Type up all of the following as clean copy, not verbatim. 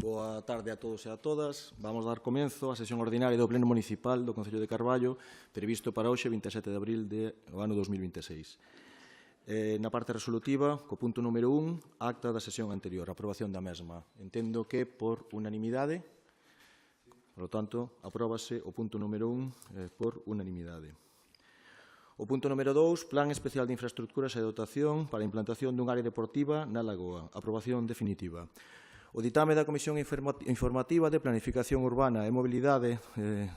Boa tarde a todos e a todas. Vamos dar comienzo á sesión ordinaria do Pleno Municipal do Concello de Carballo, previsto para hoxe, 27 de abril do ano 2026. Na parte resolutiva, co punto número 1, acta da sesión anterior, aprobación da mesma. Entendo que por unanimidade, por lo tanto, apróbase o punto número 1 por unanimidade. O punto número 2, Plan Especial de Infraestructuras e Dotación para a implantación dun área deportiva na Lagoa. Aprobación definitiva. O ditame da Comisión Informativa de Planificación Urbana e Mobilidade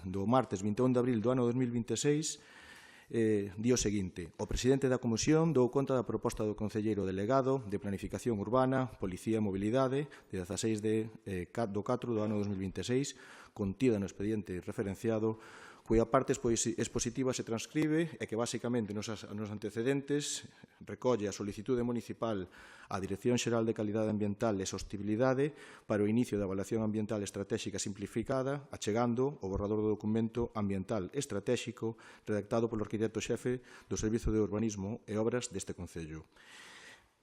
do martes 21 de abril do ano 2026 di o seguinte. O presidente da Comisión dou conta da proposta do concelleiro delegado de Planificación Urbana, Policía e Mobilidade de 16 do 4 do ano 2026, contida no expediente referenciado, cuya parte expositiva se transcribe e que, basicamente, nos antecedentes recolle a solicitude municipal á Dirección Xeral de Calidade Ambiental e Sostibilidade para o inicio da Evaluación Ambiental Estratéxica Simplificada, achegando o borrador do documento ambiental estratéxico redactado polo arquitecto xefe do Servizo de Urbanismo e Obras deste Concello.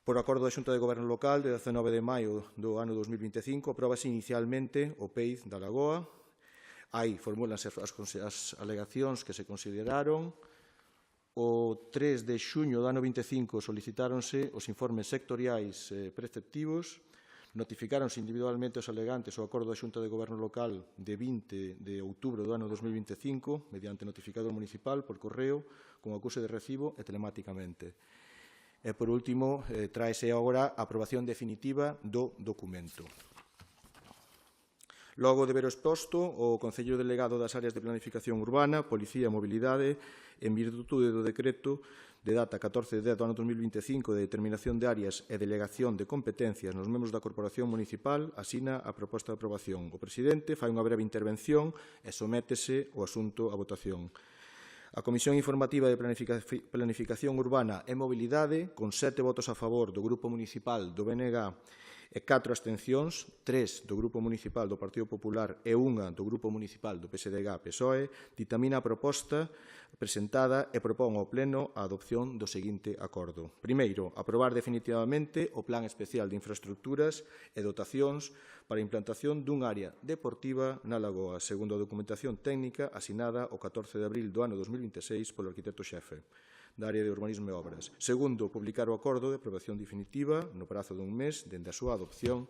Por acordo da Xunta de Goberno Local de 19 de maio do ano 2025, apróbase inicialmente o PEID da Lagoa. Aí formúlanse as alegacións que se consideraron. O 3 de xuño do ano 25 solicitáronse os informes sectoriais preceptivos, notificáronse individualmente os alegantes o acordo da Xunta de Goberno Local de 20 de outubro do ano 2025, mediante notificador municipal por correo, con acuse de recibo e telemáticamente. E, por último, tráese agora a aprobación definitiva do documento. Logo de ver o exposto, o Concello Delegado das Áreas de Planificación Urbana, Policía e Mobilidade, en virtude do decreto de data 14 de 10 do ano 2025 de determinación de áreas e delegación de competencias nos membros da Corporación Municipal, asina a proposta de aprobación. O presidente fai unha breve intervención e sométese o asunto a votación. A Comisión Informativa de Planificación Urbana e Mobilidade, con 7 votos a favor do Grupo Municipal do BNG e 4 abstencións, 3 do Grupo Municipal do Partido Popular e 1 do Grupo Municipal do PSDG-PSOE, ditamina a proposta presentada e propón ao Pleno a adopción do seguinte acordo. Primeiro, aprobar definitivamente o Plan Especial de Infraestructuras e Dotacións para a implantación dun área deportiva na Lagoa, segundo a documentación técnica asinada o 14 de abril do ano 2026 polo arquitecto xefe da área de Urbanismo e Obras. Segundo, publicar o acordo de aprobación definitiva no prazo dun mes dende a súa adopción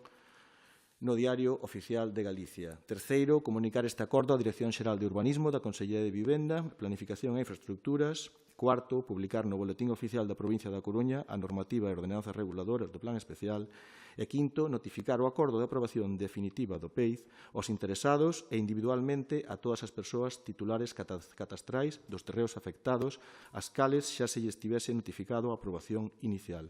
no Diario Oficial de Galicia. Terceiro, comunicar este acordo á Dirección Xeral de Urbanismo da Consellería de Vivenda, Planificación e Infraestructuras. Cuarto, publicar no Boletín Oficial da Provincia da Coruña a normativa e ordenanzas reguladoras do Plan Especial. E quinto, notificar o acordo de aprobación definitiva do PEID aos interesados e individualmente a todas as persoas titulares catastrais dos terreos afectados, ás cales xa se lle estivese notificado a aprobación inicial.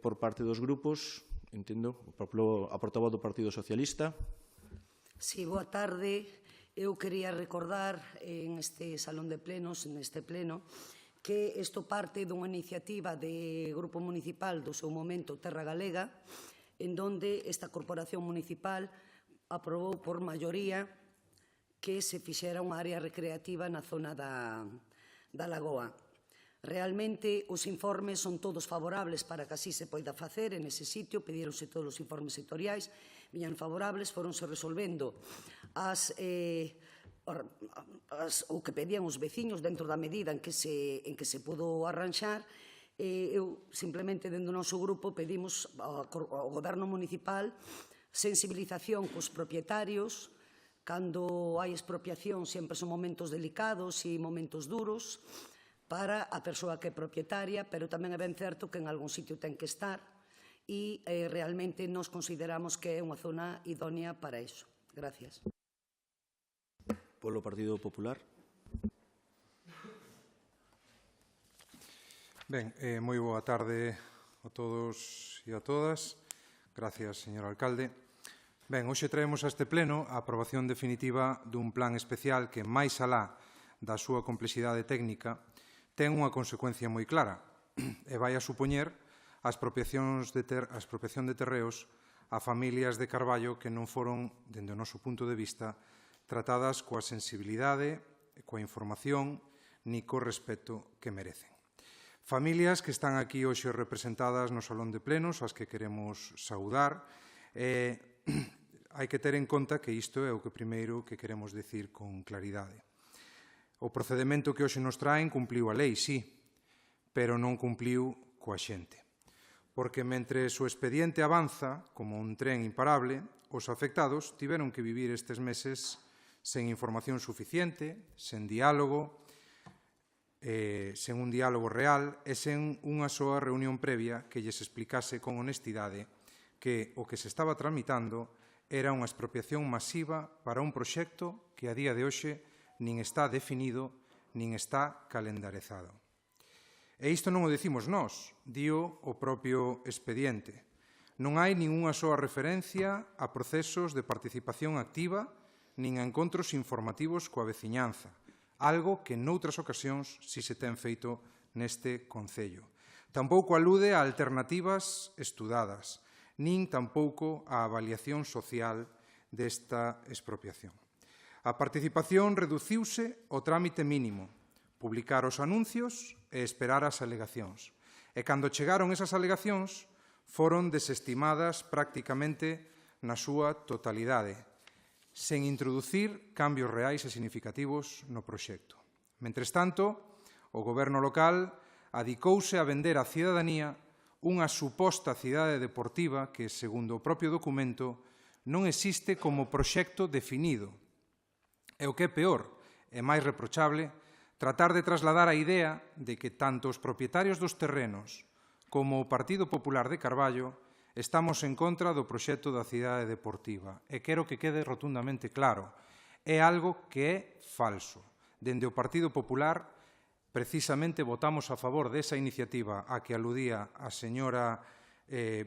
Por parte dos grupos, entendo, a portavoz do Partido Socialista. Sí, boa tarde. Eu quería recordar en este salón de plenos, neste pleno, que isto parte dunha iniciativa de Grupo Municipal do seu momento Terra Galega, en donde esta Corporación Municipal aprobou por maioría que se fixera unha área recreativa na zona da Lagoa. Realmente, os informes son todos favorables para que así se poida facer en ese sitio, pedíronse todos os informes sectoriais, viñan favorables, foronse resolvendo o que pedían os veciños dentro da medida en que se pudo arranxar. Eu, simplemente, dentro do noso grupo, pedimos ao Goberno Municipal sensibilización cos propietarios. Cando hai expropiación, sempre son momentos delicados e momentos duros para a persoa que é propietaria, pero tamén é ben certo que en algún sitio ten que estar e realmente nos consideramos que é unha zona idónea para iso. Gracias. Polo Partido Popular. Ben, moi boa tarde a todos e a todas. Gracias, señor alcalde. Ben, hoxe traemos a este pleno a aprobación definitiva dun plan especial que, máis alá da súa complexidade técnica, ten unha consecuencia moi clara e vai a supoñer a expropiación de terreos a familias de Carballo que non foron, dende o noso punto de vista, tratadas coa sensibilidade, coa información, ni co respeto que merecen. Familias que están aquí hoxe representadas no Salón de Plenos, as que queremos saudar, hai que ter en conta que isto é o que primeiro que queremos decir con claridade. O procedimento que hoxe nos traen cumpliu a lei, sí, pero non cumpliu coa xente. Porque mentre o expediente avanza como un tren imparable, os afectados tiveron que vivir estes meses sen información suficiente, sen diálogo, sen un diálogo real e sen unha soa reunión previa que lles explicase con honestidade que o que se estaba tramitando era unha expropiación masiva para un proxecto que a día de hoxe nin está definido nin está calendarizado. E isto non o dicimos nós, dío o propio expediente. Non hai ningunha soa referencia a procesos de participación activa nin a encontros informativos coa veciñanza, algo que noutras ocasións si se ten feito neste Concello. Tampouco alude a alternativas estudadas, nin tampouco a avaliación social desta expropiación. A participación reduciuse ao trámite mínimo, publicar os anuncios e esperar as alegacións. E cando chegaron esas alegacións, foron desestimadas prácticamente na súa totalidade, sen introducir cambios reais e significativos no proxecto. Mentres tanto, o Goberno local adicouse a vender á cidadanía unha suposta cidade deportiva que, segundo o propio documento, non existe como proxecto definido. E o que é peor, e máis reprochable, tratar de trasladar a idea de que tanto os propietarios dos terrenos como o Partido Popular de Carballo estamos en contra do proxecto da cidade deportiva. E quero que quede rotundamente claro, é algo que é falso. Dende o Partido Popular, precisamente votamos a favor desa iniciativa a que aludía a señora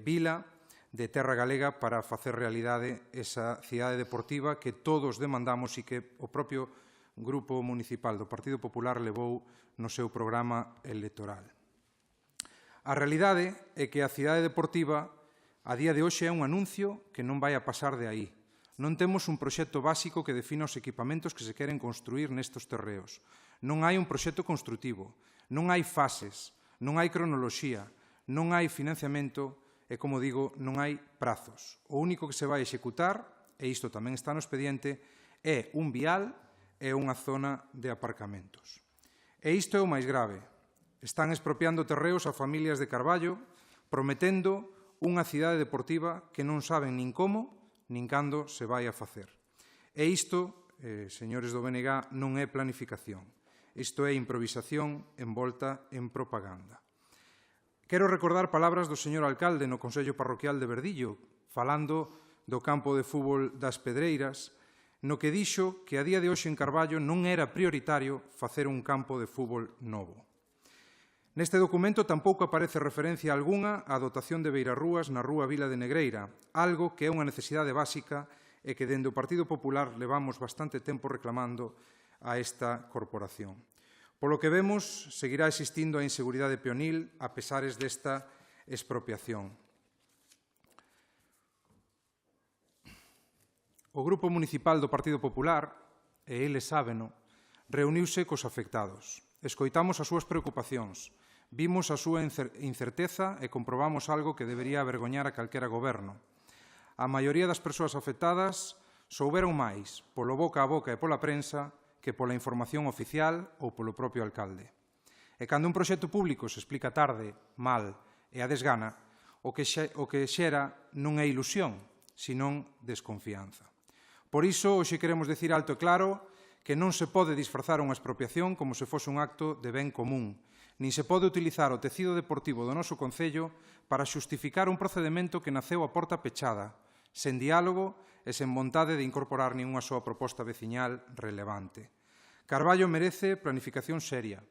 Vila de Terra Galega para facer realidade esa cidade deportiva que todos demandamos e que o propio Grupo Municipal do Partido Popular levou no seu programa electoral. A realidade é que a cidade deportiva a día de hoxe é un anuncio que non vai a pasar de aí. Non temos un proxecto básico que defina os equipamentos que se queren construir nestes terreos. Non hai un proxecto construtivo, non hai fases, non hai cronoloxía, non hai financiamento e, como digo, non hai prazos. O único que se vai executar, e isto tamén está no expediente, é un vial e unha zona de aparcamentos. E isto é o máis grave. Están expropiando terreos a familias de Carballo, prometendo unha cidade deportiva que non saben nin como, nin cando se vai a facer. E isto, señores do BNG, non é planificación. Isto é improvisación envolta en propaganda. Quero recordar palabras do señor alcalde no Consello Parroquial de Verdillo, falando do campo de fútbol das Pedreiras, no que dixo que a día de hoxe en Carballo non era prioritario facer un campo de fútbol novo. Neste documento tampouco aparece referencia algunha á dotación de beirarrúas na rúa Vila de Negreira, algo que é unha necesidade básica e que dende o Partido Popular levamos bastante tempo reclamando a esta corporación. Polo que vemos, seguirá existindo a inseguridade peonil a pesares desta expropiación. O Grupo Municipal do Partido Popular, e eles sábeno, reuniuse cos afectados. Escoitamos as súas preocupacións, vimos a súa incerteza e comprobamos algo que debería avergoñar a calquera goberno. A maioría das persoas afectadas souberon máis polo boca a boca e pola prensa que pola información oficial ou polo propio alcalde. E cando un proxecto público se explica tarde, mal e a desgana, o que xera non é ilusión, senón desconfianza. Por iso, hoxe queremos decir alto e claro que non se pode disfrazar unha expropiación como se fose un acto de ben común, nin se pode utilizar o tecido deportivo do noso Concello para xustificar un procedimento que naceu a porta pechada, sen diálogo e sen vontade de incorporar ningunha soa proposta veciñal relevante. Carballo merece planificación seria,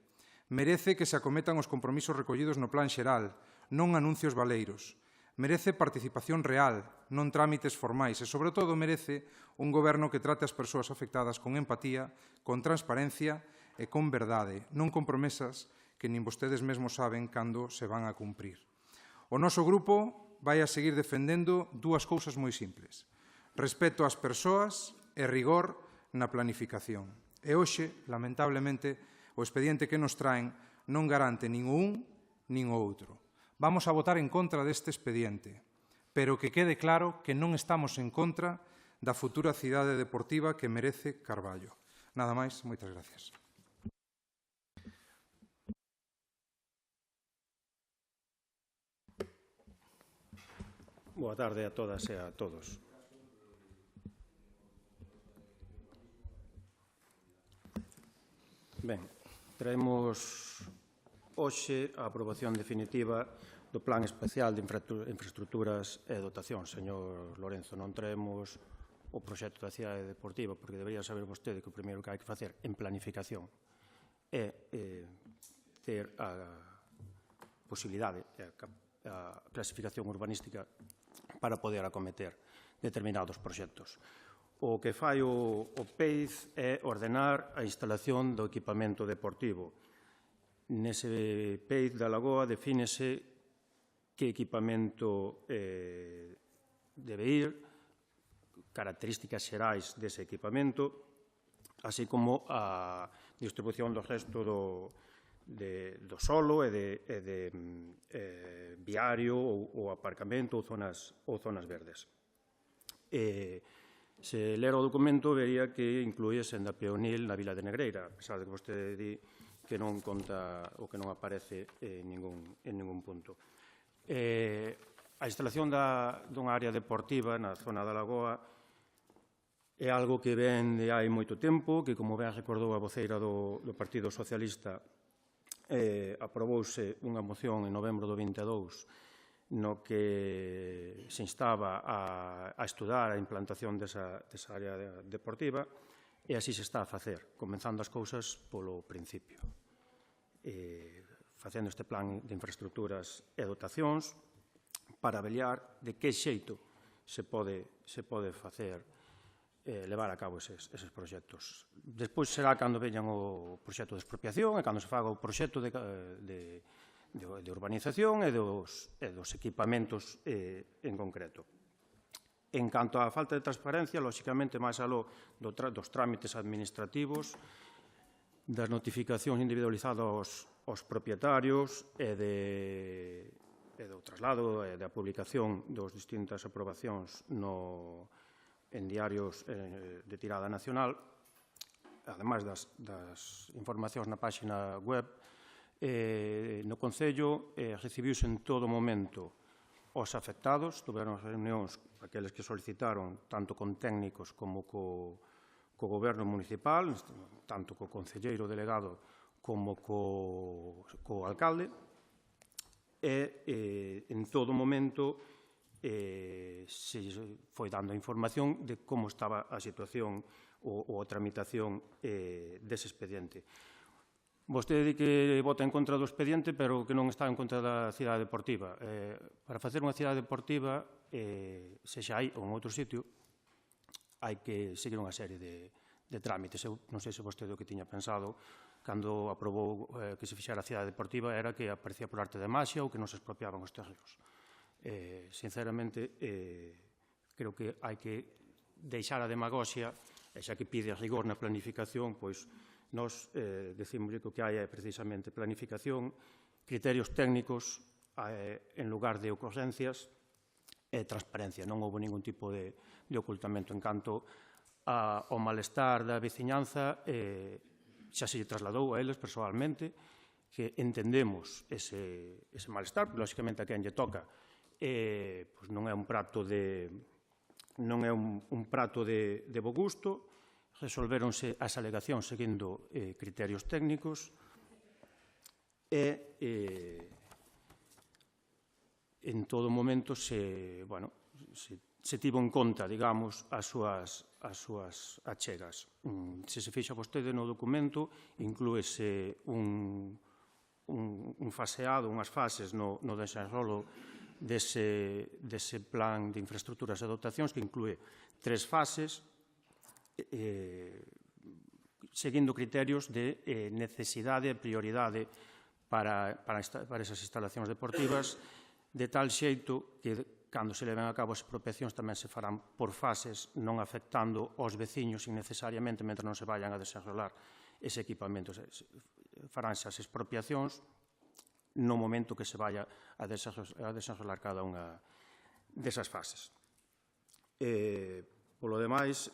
merece que se acometan os compromisos recollidos no plan xeral, non anuncios baleiros, merece participación real, non trámites formais e, sobre todo, merece un goberno que trate as persoas afectadas con empatía, con transparencia e con verdade, non con promesas que nin vostedes mesmos saben cando se van a cumprir. O noso grupo vai a seguir defendendo dúas cousas moi simples: respeto ás persoas e rigor na planificación. E hoxe, lamentablemente, o expediente que nos traen non garante nin o un nin o outro. Vamos a votar en contra deste expediente, pero que quede claro que non estamos en contra da futura cidade deportiva que merece Carballo. Nada máis, moitas gracias. Boa tarde a todas e a todos. Ben, traemos hoxe a aprobación definitiva do Plan Especial de Infraestructuras e Dotación. Señor Lorenzo, non traemos o proxecto da cidade deportiva, porque debería saber vostede que o primeiro que hai que facer en planificación é ter a posibilidade, a clasificación urbanística para poder acometer determinados proxectos. O que fai o PEIZ é ordenar a instalación do equipamento deportivo. Nese PEIZ da Lagoa defínese que equipamento debe ir, características xerais dese equipamento, así como a distribución do resto do solo e de viario ou aparcamento ou zonas verdes. Se lera o documento, vería que incluía senda peonil na Vila de Negreira, a pesar de que vostede di que non conta ou que non aparece en ningún punto. A instalación dunha área deportiva na zona da Lagoa é algo que ven de hai moito tempo, que, como ben recordou a voceira do Partido Socialista, aprobouse unha moción en novembro do 22 no que se instaba a estudar a implantación desa área deportiva, e así se está a facer, comenzando as cousas polo principio. Facendo este plan de infraestructuras e dotacións para avaliar de que xeito se pode facer levar a cabo eses proxectos. Despois será cando veñan o proxecto de expropiación e cando se faga o proxecto de urbanización e dos equipamentos en concreto. En canto á falta de transparencia, lóxicamente, máis aló dos trámites administrativos, das notificacións individualizadas aos propietarios e do traslado e da publicación das distintas aprobacións en diarios de tirada nacional, ademais das informacións na páxina web, no Concello recibiuse en todo momento os afectados, tuveron reunións aqueles que solicitaron tanto con técnicos como co Goberno municipal, tanto co concelleiro delegado como co alcalde, e en todo momento se foi dando a información de como estaba a situación ou a tramitación dese expediente. Vostede di que vota en contra do expediente, pero que non está en contra da cidade deportiva. Para facer unha cidade deportiva, sexa aí ou en outro sitio, hai que seguir unha serie de trámites. Eu non sei se vostede o que tiña pensado cando aprobou que se fixera a cidade deportiva era que aparecía por arte de maxia ou que non se expropiaban os terreos. Sinceramente, creo que hai que deixar a demagoxia, e xa que pide rigor na planificación, pois nós decimos que o que hai é precisamente planificación, criterios técnicos en lugar de ocurrencias e transparencia. Non houve ningún tipo de ocultamento. En canto ao malestar da veciñanza, xa se lle trasladou a eles persoalmente que entendemos ese malestar, lóxicamente a quen lle toca non é un prato de bo gusto. Resolvéronse as alegacións seguindo criterios técnicos e en todo momento se tivo en conta, digamos, as súas achegas. Se se fixa vostede no documento, inclúese un faseado, unhas fases no desenrolo dese plan de infraestructuras e dotacións que inclúe 3 fases, seguindo criterios de necesidade e prioridade para esas instalacións deportivas, de tal xeito que, cando se leven a cabo as expropiacións, tamén se farán por fases, non afectando aos veciños innecesariamente mentre non se vayan a desenrolar ese equipamento. Faránse as expropiacións no momento que se vaya a desenrolar cada unha desas fases. Polo demais,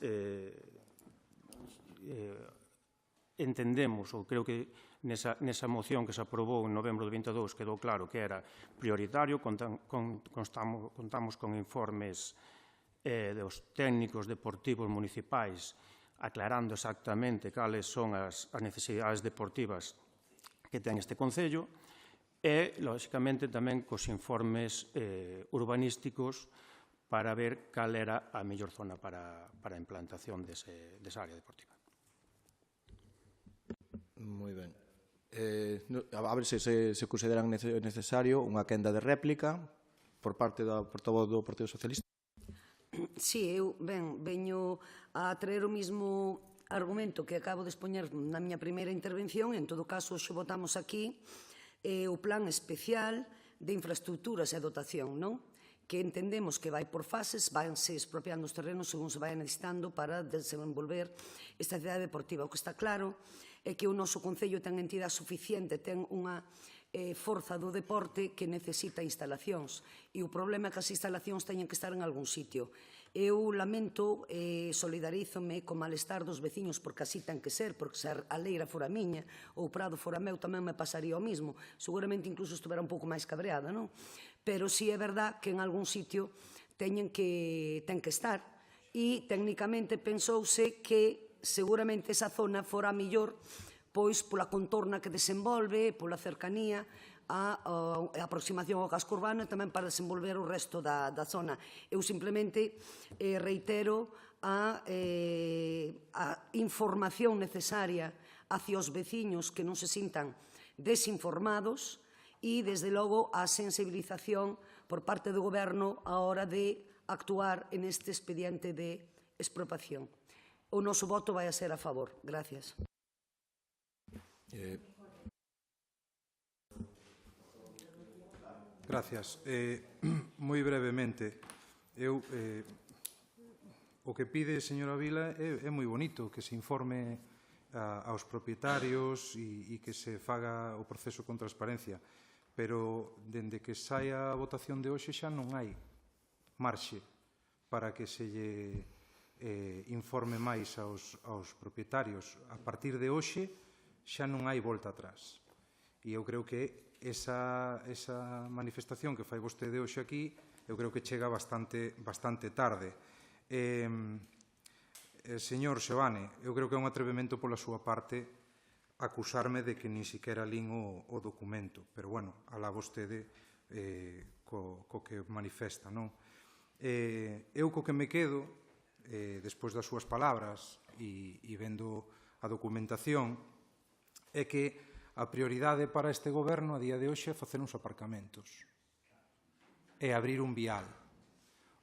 entendemos, ou creo que nesa moción que se aprobou en novembro de 22 quedou claro que era prioritario, contamos con informes dos técnicos deportivos municipais aclarando exactamente cales son as necesidades deportivas que ten este Concello e, lóxicamente, tamén cos informes urbanísticos para ver cal era a mellor zona para a implantación desa área deportiva. Moi ben. A ver se consideran necesario unha quenda de réplica por parte da portavoz do Partido Socialista. Sí, eu veño a traer o mismo argumento que acabo de expoñer na miña primeira intervención. En todo caso, hoxe votamos aquí o plan especial de infraestructuras e dotación, non? Que entendemos que vai por fases, vanse expropiando os terrenos según se vai necesitando para desenvolver esta cidade deportiva. O que está claro é que o noso Concello ten entidade suficiente, ten unha forza do deporte que necesita instalacións. E o problema é que as instalacións teñen que estar en algún sitio. Eu lamento, solidarízome co malestar dos veciños, porque así ten que ser, porque se a leira fora miña ou o prado fora meu tamén me pasaría o mismo. Seguramente incluso estuvera un pouco máis cabreada, non? Pero sí é verdad que en algún sitio ten que estar. E técnicamente pensouse que seguramente esa zona fora a millor pois pola contorna que desenvolve, pola cercanía, a aproximación ao casco urbano e tamén para desenvolver o resto da zona. Eu simplemente reitero a información necesaria hacia os veciños que non se sintan desinformados e, desde logo, a sensibilización por parte do Goberno á hora de actuar en este expediente de expropiación. O noso voto vai a ser a favor. Gracias. Gracias. Moi brevemente, o que pide, señora Vila, é moi bonito, que se informe aos propietarios e que se faga o proceso con transparencia, pero dende que saia a votación de hoxe xa non hai marxe para que se lle informe máis aos propietarios. A partir de hoxe xa non hai volta atrás. E eu creo que esa manifestación que fai vostede hoxe aquí, eu creo que chega bastante tarde. Señor Seoane, eu creo que é un atrevemento pola súa parte acusarme de que nin siquiera lín o documento, pero, bueno, alá vostede co que manifesta, non? Eu co que me quedo, despois das súas palabras e vendo a documentación, é que a prioridade para este goberno a día de hoxe é facer uns aparcamentos e abrir un vial,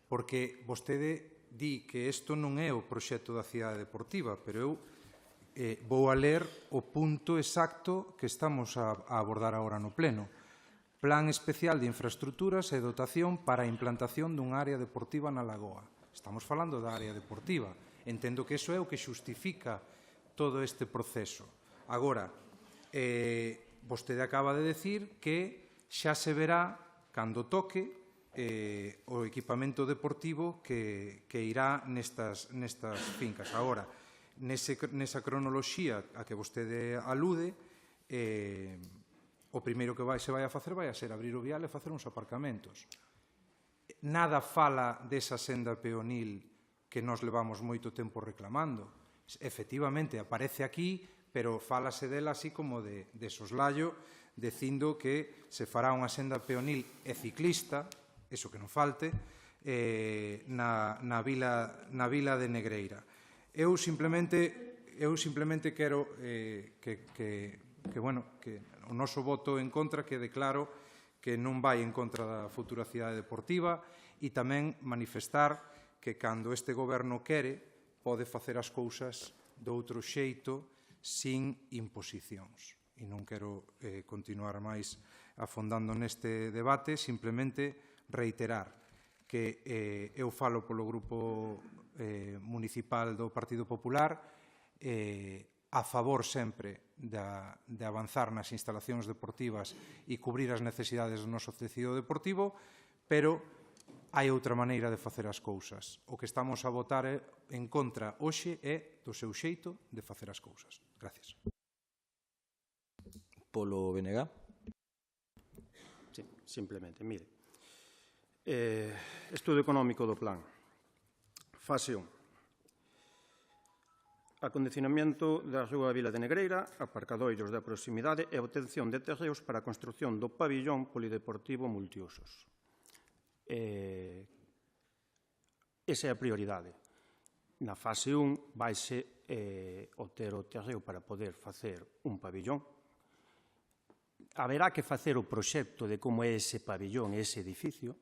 porque vostede di que isto non é o proxecto da cidade deportiva, pero eu vou a ler o punto exacto que estamos a abordar agora no pleno. Plan especial de infraestructuras e dotación para a implantación dunha área deportiva na Lagoa. Estamos falando da área deportiva. Entendo que iso é o que xustifica todo este proceso. Agora, vostede acaba de decir que xa se verá, cando toque, o equipamento deportivo que irá nestas fincas. Agora, nesa cronoloxía a que vostede alude, o primeiro que se vai a facer vai a ser abrir o vial e facer uns aparcamentos. Nada fala desa senda peonil que nos levamos moito tempo reclamando. Efectivamente, aparece aquí, pero fálase dela así como de soslayo, dicindo que se fará unha senda peonil e ciclista, eso que non falte, na vila de Negreira. Eu simplemente quero que o noso voto en contra quede claro que non vai en contra da futura cidade deportiva e tamén manifestar que cando este goberno quere pode facer as cousas de outro xeito sin imposicións. E non quero continuar máis afondando neste debate, simplemente reiterar que eu falo polo Grupo Municipal do Partido Popular a favor sempre de avanzar nas instalacións deportivas e cubrir as necesidades do noso tecido deportivo, pero hai outra maneira de facer as cousas. O que estamos a votar en contra hoxe é do seu xeito de facer as cousas. Gracias. Polo BNG. Sí, simplemente, mire. Estudo económico do plan. Fase 1. Acondicionamento da Rúa Vila de Negreira, aparcadoiros da proximidade e obtención de terreos para a construción do pabillón polideportivo multiusos. Esa é a prioridade. Na fase 1 vaise obter o terreo para poder facer un pabillón. Haberá que facer o proxecto de como é ese pabillón, ese edificio,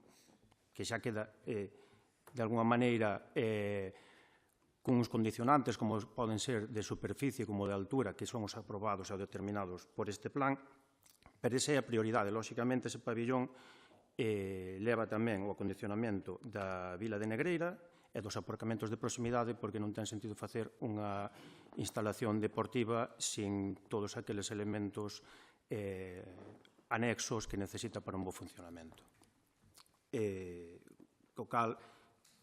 que xa queda, de alguma maneira, con uns condicionantes como poden ser de superficie como de altura, que son os aprobados ou determinados por este plan, pero esa é a prioridade. Lóxicamente, ese pabillón leva tamén o acondicionamento da Vila de Negreira e dos aparcamentos de proximidade, porque non ten sentido facer unha instalación deportiva sin todos aqueles elementos anexos que necesita para un bo funcionamento. O cal,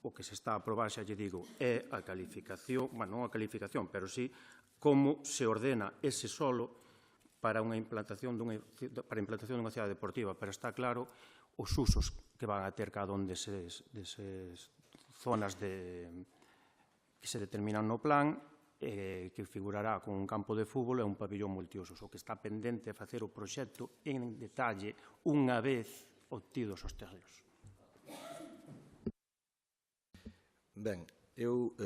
o que se está a aprobar, xa lle digo, é a calificación, non a calificación, pero sí como se ordena ese solo para a implantación dunha cidade deportiva, pero está claro os usos que van a ter cada un deses zonas que se determinan no plan, que figurará con un campo de fútbol e un pabillón multiusos. O que está pendente é facer o proxecto en detalle unha vez obtidos os terreos. Ben, eu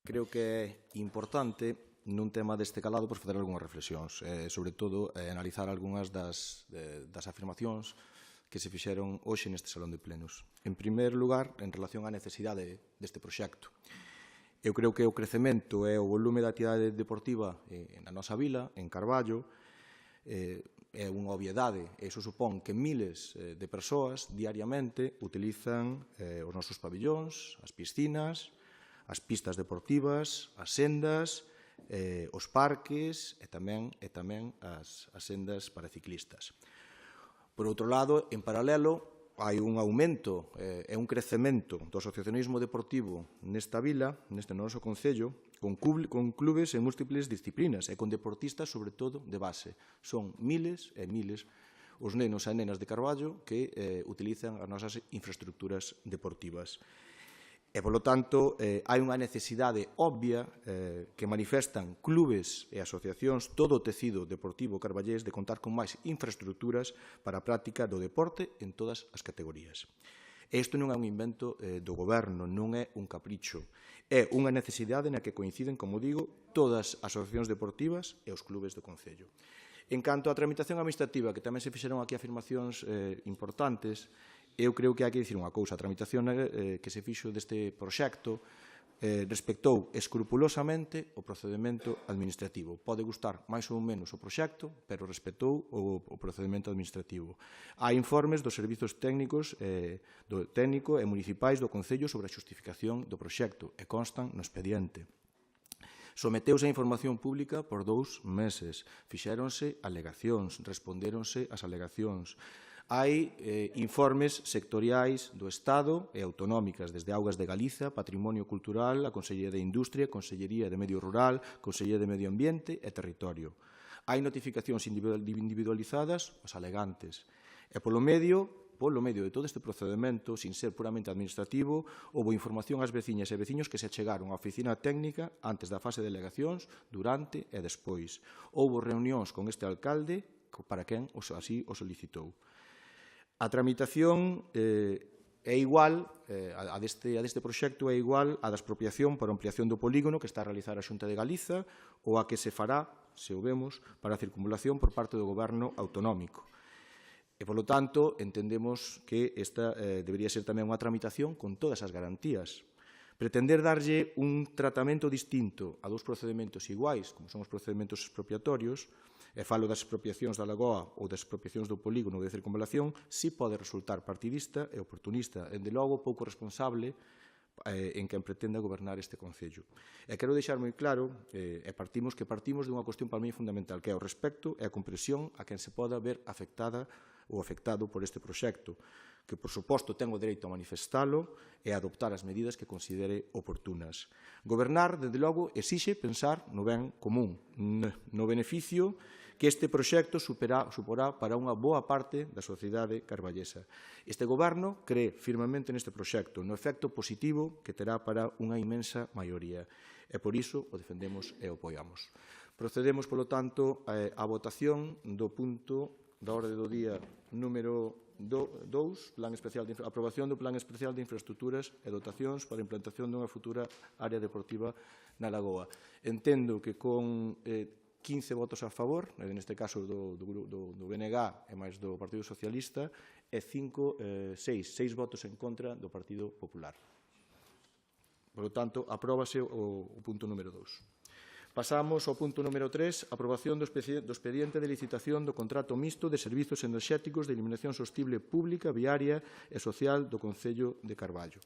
creo que é importante nun tema deste calado facer algunhas reflexións, sobre todo analizar algunhas das afirmacións que se fixeron hoxe neste Salón de Plenos. En primeiro lugar, en relación á necesidade deste proxecto. Eu creo que o crecemento e o volume da actividade deportiva na nosa vila, en Carballo, é unha obviedade. Iso supón que miles de persoas diariamente utilizan os nosos pabillóns, as piscinas, as pistas deportivas, as sendas, os parques e tamén as sendas para ciclistas. Por outro lado, en paralelo, hai un aumento e un crecemento do asociacionismo deportivo nesta vila, neste noso concello, con clubes en múltiples disciplinas e con deportistas, sobre todo, de base. Son miles e miles os nenos e nenas de Carballo que utilizan as nosas infraestructuras deportivas. E, polo tanto, hai unha necesidade obvia que manifestan clubes e asociacións, todo o tecido deportivo carballés, de contar con máis infraestructuras para a práctica do deporte en todas as categorías. Isto non é un invento do goberno, non é un capricho. É unha necesidade na que coinciden, como digo, todas as asociacións deportivas e os clubes do Concello. En canto á tramitación administrativa, que tamén se fixeron aquí afirmacións importantes, eu creo que hai que dicir unha cousa. A tramitación que se fixo deste proxecto respectou escrupulosamente o procedimento administrativo. Pode gustar máis ou menos o proxecto, pero respectou o procedimento administrativo. Hai informes dos servizos técnicos do técnico e municipais do Concello sobre a xustificación do proxecto e constan no expediente. Someteuse a información pública por 2 meses. Fixéronse alegacións, respondéronse as alegacións. Hai informes sectoriais do Estado e autonómicas, desde Augas de Galiza, Patrimonio Cultural, a Consellería de Industria, Consellería de Medio Rural, Consellería de Medio Ambiente e Territorio. Hai notificacións individualizadas aos alegantes. E polo medio de todo este procedimento, sin ser puramente administrativo, houve información ás veciñas e veciños que se achegaron á oficina técnica antes da fase de alegacións, durante e despois. Houve reunións con este alcalde para quen así o solicitou. A tramitación é igual, a deste proxecto é igual a da expropiación para ampliación do polígono que está a realizar a Xunta de Galiza ou a que se fará, se o vemos, para a circunvalación por parte do Goberno autonómico. E, polo tanto, entendemos que esta debería ser tamén unha tramitación con todas as garantías. Pretender darlle un tratamento distinto a dous procedimentos iguais, como son os procedimentos expropiatorios, e falo das expropiacións da lagoa ou das expropiacións do polígono de circunvalación, si pode resultar partidista e oportunista, e, de logo, pouco responsable en quen pretenda gobernar este Concello. E quero deixar moi claro, partimos dunha cuestión para mí fundamental, que é o respecto e a comprensión a quen se poda ver afectada ou afectado por este proxecto. que, por suposto, ten o dereito a manifestalo e a adoptar as medidas que considere oportunas. Gobernar, desde logo, exixe pensar no ben común, no beneficio que este proxecto suporá para unha boa parte da sociedade carballesa. Este Goberno cree firmemente neste proxecto, no efecto positivo que terá para unha inmensa maioría, e por iso o defendemos e o apoiamos. Procedemos, polo tanto, á votación do punto da orde do día número 2, aprobación do Plan Especial de Infraestructuras e Dotacións para a implantación dunha futura área deportiva na Lagoa. Entendo que con 15 votos a favor, neste caso do BNG e máis do Partido Socialista, e 6 votos en contra do Partido Popular. Por lo tanto, apróbase o punto número 2. Pasamos ao punto número 3, aprobación do expediente de licitación do contrato mixto de servizos enerxéticos de iluminación sostible pública, viaria e social do Concello de Carballo.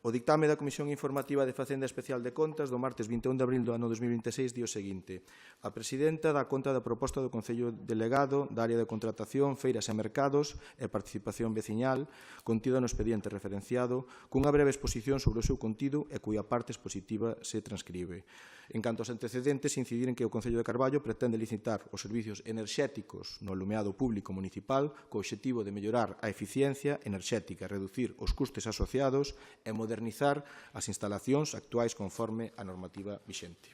O dictame da Comisión Informativa de Facenda Especial de Contas do martes 21 de abril do ano 2026 di o seguinte: a presidenta dá conta da proposta do Concello Delegado da área de contratación, feiras e mercados e participación veciñal contida no expediente referenciado cunha breve exposición sobre o seu contido e cuya parte expositiva se transcribe. En canto aos antecedentes, incidir en que o Concello de Carballo pretende licitar os servizos enerxéticos no alumeado público municipal co obxectivo de mellorar a eficiencia enerxética, reducir os custes asociados e modernizar as instalacións actuais conforme a normativa vixente.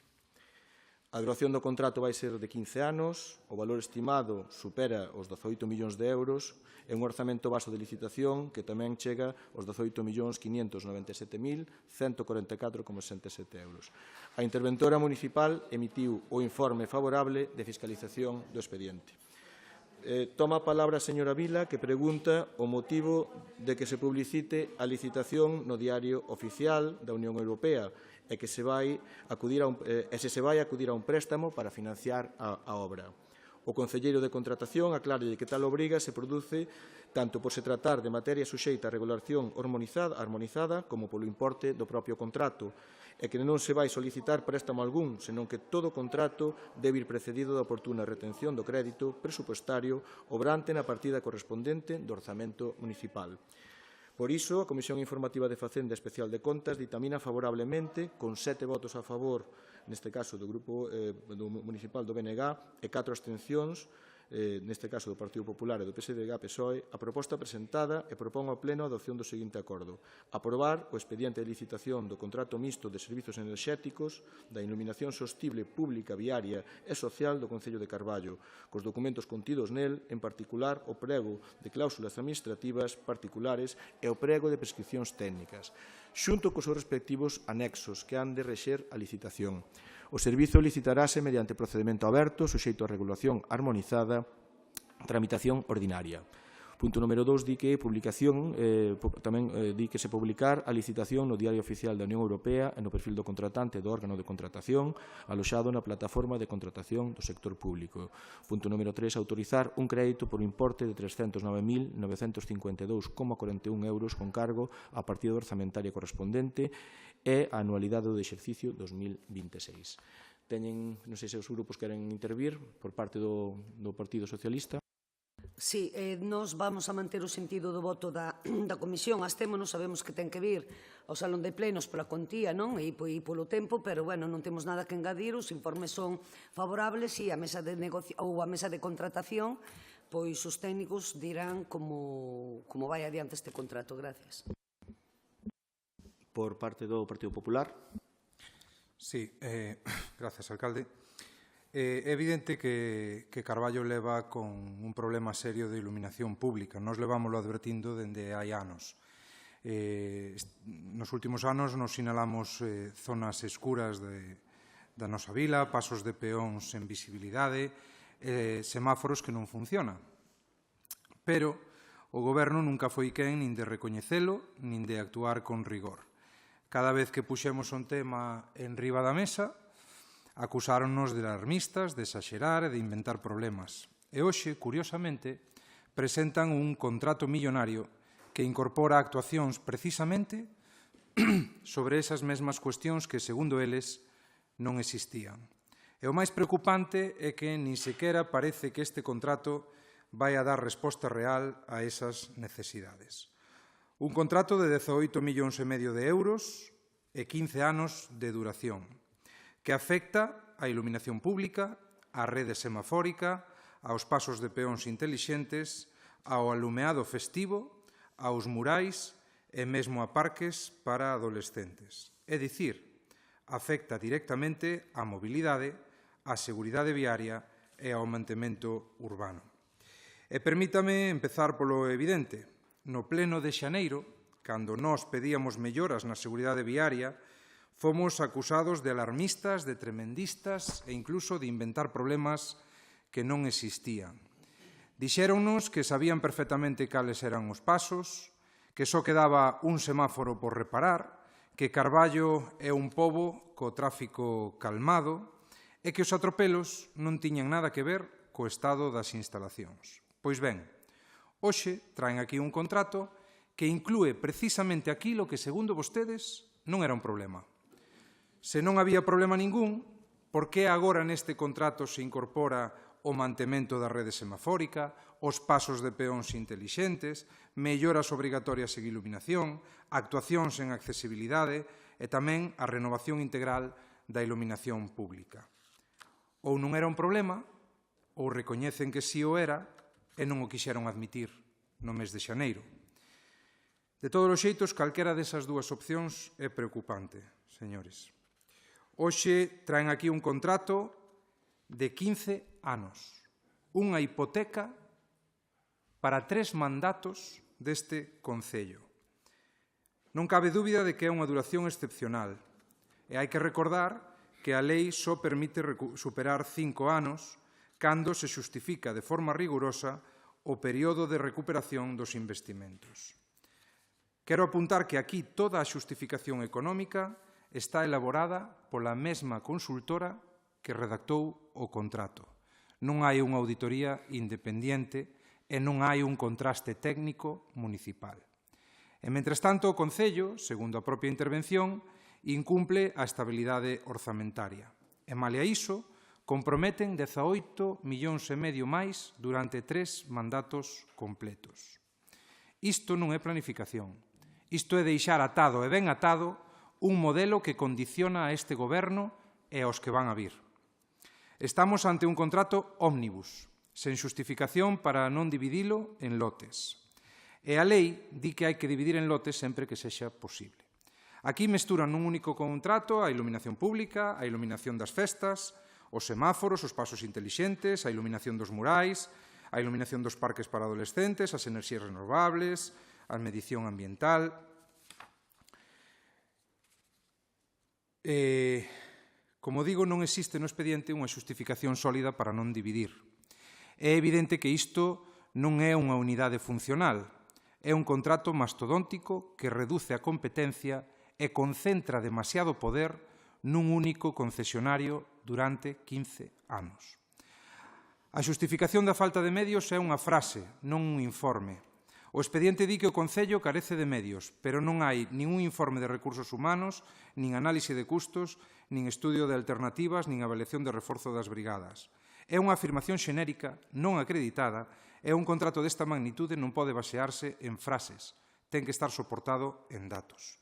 A duración do contrato vai ser de 15 anos, o valor estimado supera os 18 millóns de euros e un orzamento base de licitación que tamén chega aos 18.597.144,67 euros. A interventora municipal emitiu o informe favorable de fiscalización do expediente. Toma a palabra a señora Vila, que pregunta o motivo de que se publicite a licitación no Diario Oficial da Unión Europea e se vai acudir a un préstamo para financiar a obra. O concelleiro de contratación acláralle que tal obriga se produce tanto por se tratar de materia suxeita a regulación armonizada como polo importe do propio contrato, e que non se vai solicitar préstamo algún, senón que todo contrato debe ir precedido da oportuna retención do crédito presupuestario obrante na partida correspondente do orzamento municipal. Por iso, a Comisión Informativa de Facenda Especial de Contas ditamina favorablemente, con 7 votos a favor, neste caso do Grupo Municipal do BNG, e 4 abstencións, neste caso do Partido Popular e do PSDG-PSOE, a proposta presentada e propón ao Pleno a adopción do seguinte acordo: aprobar o expediente de licitación do contrato mixto de servizos enerxéticos da iluminación sostible pública, viaria e social do Concello de Carballo, cos documentos contidos nel, en particular o prego de cláusulas administrativas particulares e o prego de prescripcións técnicas, xunto cos seus respectivos anexos que han de rexer a licitación. O servizo licitarase mediante procedimento aberto, suxeito a regulación armonizada, tramitación ordinaria. Punto número 2 di que di que se publicar a licitación no Diario Oficial da Unión Europea e no perfil do contratante do órgano de contratación aloxado na plataforma de contratación do sector público. Punto número 3, autorizar un crédito por importe de 309.952,41 euros con cargo á partida orzamentaria correspondente e a anualidade do exercicio 2026. Teñen, non sei se os grupos queren intervir por parte do Partido Socialista. Sí, nós vamos a manter o sentido do voto da Comisión. Abstémonos, sabemos que ten que vir ao Salón de Plenos pola contía, non? E polo tempo, pero, bueno, non temos nada que engadir. Os informes son favorables e a mesa de contratación, pois os técnicos dirán como vai adiante este contrato. Gracias. Por parte do Partido Popular. Sí, gracias, alcalde. É evidente que Carballo leva con un problema serio de iluminación pública. Nos levámoslo advertindo dende hai anos. Nos últimos anos nos sinalamos zonas escuras da nosa vila, pasos de peóns en visibilidade, semáforos que non funcionan. Pero o Goberno nunca foi quen nin de recoñecelo, nin de actuar con rigor. Cada vez que puxemos un tema en riba da mesa, acusáronnos de alarmistas, de exaxerar e de inventar problemas. E hoxe, curiosamente, presentan un contrato millonario que incorpora actuacións precisamente sobre esas mesmas cuestións que, segundo eles, non existían. E o máis preocupante é que nin sequera parece que este contrato vai a dar resposta real a esas necesidades. Un contrato de 18,5 millóns de euros e 15 anos de duración, que afecta a iluminación pública, a rede semafórica, aos pasos de peóns intelixentes, ao alumeado festivo, aos murais e mesmo a parques para adolescentes. É dicir, afecta directamente á mobilidade, á seguridade viaria e ao mantemento urbano. E permítame empezar polo evidente. No pleno de xaneiro, cando nós pedíamos melloras na seguridade viaria, fomos acusados de alarmistas, de tremendistas e incluso de inventar problemas que non existían. Dixéronnos que sabían perfectamente cales eran os pasos, que só quedaba un semáforo por reparar, que Carballo é un pobo co tráfico calmado e que os atropelos non tiñan nada que ver co estado das instalacións. Pois ben, hoxe traen aquí un contrato que inclúe precisamente aquilo que, segundo vostedes, non era un problema. Se non había problema ningún, por que agora neste contrato se incorpora o mantemento da rede semafórica, os pasos de peóns intelixentes, melloras obrigatorias en iluminación, actuacións en accesibilidade e tamén a renovación integral da iluminación pública? Ou non era un problema, ou recoñecen que si o era e non o quixeron admitir no mes de xaneiro. De todos os xeitos, calquera desas dúas opcións é preocupante, señores. Hoxe traen aquí un contrato de 15 anos, unha hipoteca para 3 mandatos deste Concello. Non cabe dúbida de que é unha duración excepcional e hai que recordar que a lei só permite superar 5 anos cando se xustifica de forma rigurosa o período de recuperación dos investimentos. Quero apuntar que aquí toda a xustificación económica está elaborada pola mesma consultora que redactou o contrato. Non hai unha auditoría independiente e non hai un contraste técnico municipal. E, mentres tanto, o Concello, segundo a propia intervención, incumple a estabilidade orzamentaria. E, malia iso, comprometen 18,5 millóns máis durante 3 mandatos completos. Isto non é planificación. Isto é deixar atado e ben atado un modelo que condiciona a este goberno e aos que van a vir. Estamos ante un contrato ómnibus, sen xustificación para non dividilo en lotes. E a lei di que hai que dividir en lotes sempre que sexa posible. Aquí mesturan nun único contrato a iluminación pública, a iluminación das festas, os semáforos, os pasos intelixentes, a iluminación dos murais, a iluminación dos parques para adolescentes, as enerxías renovables, a medición ambiental. Como digo, non existe no expediente unha xustificación sólida para non dividir. É evidente que isto non é unha unidade funcional, é un contrato mastodóntico que reduce a competencia e concentra demasiado poder nun único concesionario durante 15 anos. A xustificación da falta de medios é unha frase, non un informe. O expediente di que o Concello carece de medios, pero non hai nin un informe de recursos humanos, nin análise de custos, nin estudio de alternativas, nin avaliación de reforzo das brigadas. É unha afirmación xenérica, non acreditada, e un contrato desta magnitude non pode basearse en frases, ten que estar soportado en datos.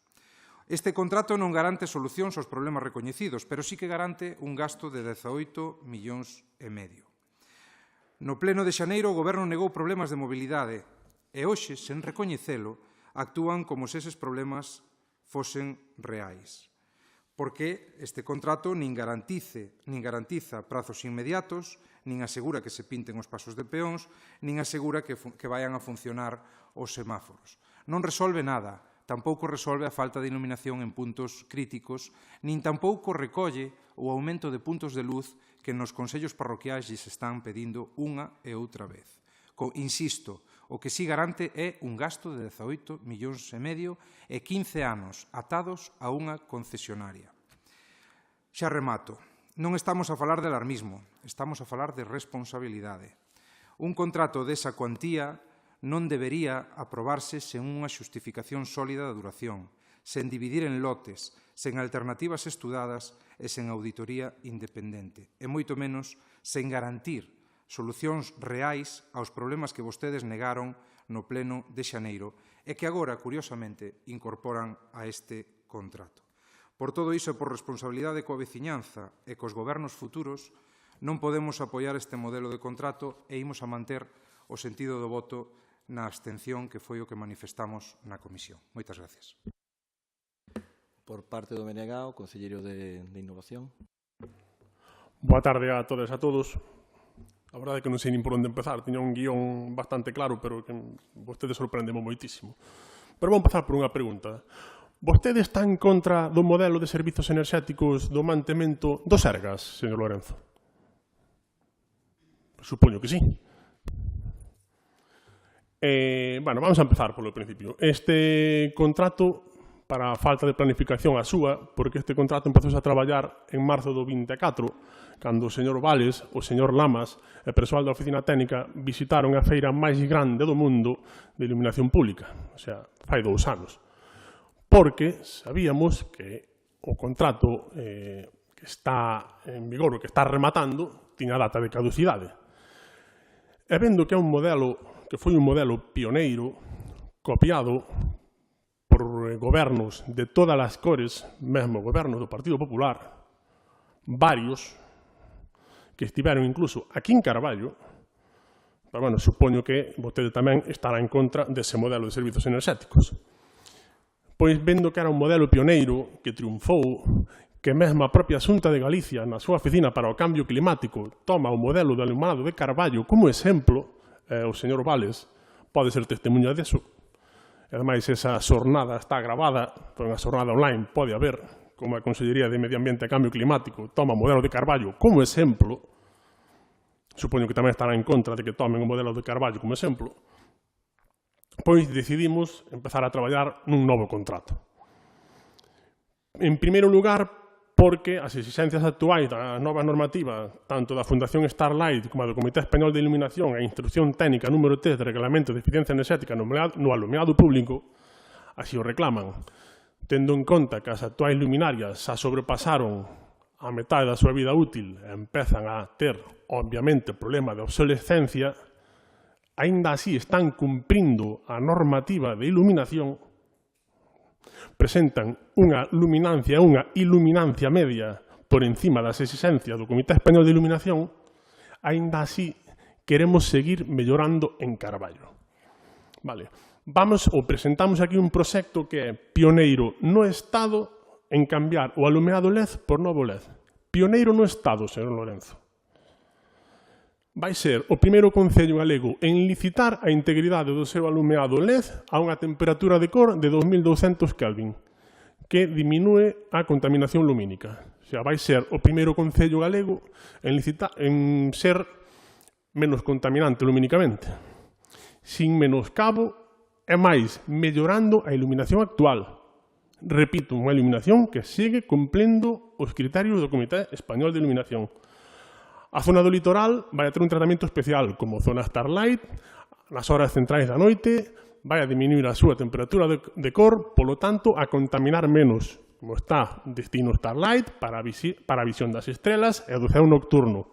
Este contrato non garante solucións aos problemas recoñecidos, pero sí que garante un gasto de 18,5 millóns. No pleno de xaneiro, o Goberno negou problemas de mobilidade e hoxe, sen recoñecelo, actúan como se eses problemas fosen reais. Porque este contrato nin garantiza prazos inmediatos, nin asegura que se pinten os pasos de peóns, nin asegura que vayan a funcionar os semáforos. Non resolve nada, tampouco resolve a falta de iluminación en puntos críticos, nin tampouco recolle o aumento de puntos de luz que nos consellos parroquiais lles están pedindo unha e outra vez. Insisto, o que si garante é un gasto de 18,5 millóns e 15 anos atados a unha concesionaria. Xa remato. Non estamos a falar de alarmismo, estamos a falar de responsabilidade. Un contrato desa cuantía non debería aprobarse sen unha xustificación sólida da duración, sen dividir en lotes, sen alternativas estudadas e sen auditoría independente, e moito menos sen garantir solucións reais aos problemas que vostedes negaron no pleno de xaneiro e que agora, curiosamente, incorporan a este contrato. Por todo iso, por responsabilidade coa veciñanza e cos gobernos futuros, non podemos apoiar este modelo de contrato e imos a manter o sentido do voto na abstención, que foi o que manifestamos na comisión. Moitas gracias. Por parte do BNG, o Conselleiro de Innovación. Boa tarde a todas e a todos. A verdade é que non sei nin por onde empezar. Tiña un guión bastante claro, pero que vostede sorprendeme moitísimo. Pero vou empezar por unha pregunta. Vostede está en contra do modelo de servizos enerxéticos do mantemento do Sergas, señor Lorenzo? Supoño que sí. Bueno, vamos a empezar polo principio. Este contrato, para a falta de planificación a súa, porque este contrato empezou a traballar en marzo do 24, cando o señor Vales, o señor Lamas e o persoal da oficina técnica visitaron a feira máis grande do mundo de iluminación pública, o sea, fai 2 anos. Porque sabíamos que o contrato que está en vigor, o que está rematando, tiña data de caducidade. E vendo que é un modelo, que foi un modelo pioneiro, copiado por gobernos de todas as cores, mesmo gobernos do Partido Popular, varios, que estiveron incluso aquí en Carballo, pero, bueno, supoño que vostede tamén estará en contra dese modelo de servizos enerxéticos. Pois, vendo que era un modelo pioneiro, que triunfou, que mesmo a propia Xunta de Galicia, na súa oficina para o cambio climático, toma o modelo do alumnado de Carballo como exemplo, o señor Vales pode ser testemunha deso. E, ademais, esa xornada está gravada, por unha xornada online pode haber, como a Consellería de Medio Ambiente e Cambio Climático toma o modelo de Carballo como exemplo, supoño que tamén estará en contra de que tomen o modelo de Carballo como exemplo, pois decidimos empezar a traballar nun novo contrato. En primeiro lugar, porque as exigencias actuais da nova normativa, tanto da Fundación Starlight como do Comité Español de Iluminación e Instrucción Técnica número 3 de Reglamento de Eficiencia Enerxética no alumeado público, así o reclaman, tendo en conta que as actuais luminarias xa sobrepasaron a metade da súa vida útil e empezan a ter, obviamente, problema de obsolescencia, aínda así están cumprindo a normativa de iluminación, presentan unha luminancia e unha iluminancia media por encima das exigencias do Comité Español de Iluminación, aínda así queremos seguir mellorando en Carballo. Vale. Presentamos aquí un proxecto que é pioneiro no Estado en cambiar o alumeado LED por novo LED. Pioneiro no Estado, señor Lorenzo. Vai ser o primeiro concello galego en licitar a integridade do seu alumeado LED a unha temperatura de cor de 2200 Kelvin, que diminúe a contaminación lumínica. O sea, vai ser o primeiro concello galego en ser menos contaminante lumínicamente, sin menoscabo e máis, mellorando a iluminación actual. Repito, unha iluminación que sigue cumplindo os criterios do Comité Español de Iluminación. A zona do litoral vai a ter un tratamento especial, como zona Starlight, nas horas centrais da noite, vai a diminuir a súa temperatura de cor, polo tanto, a contaminar menos, como está destino Starlight para a visión das estrelas e do ceo nocturno.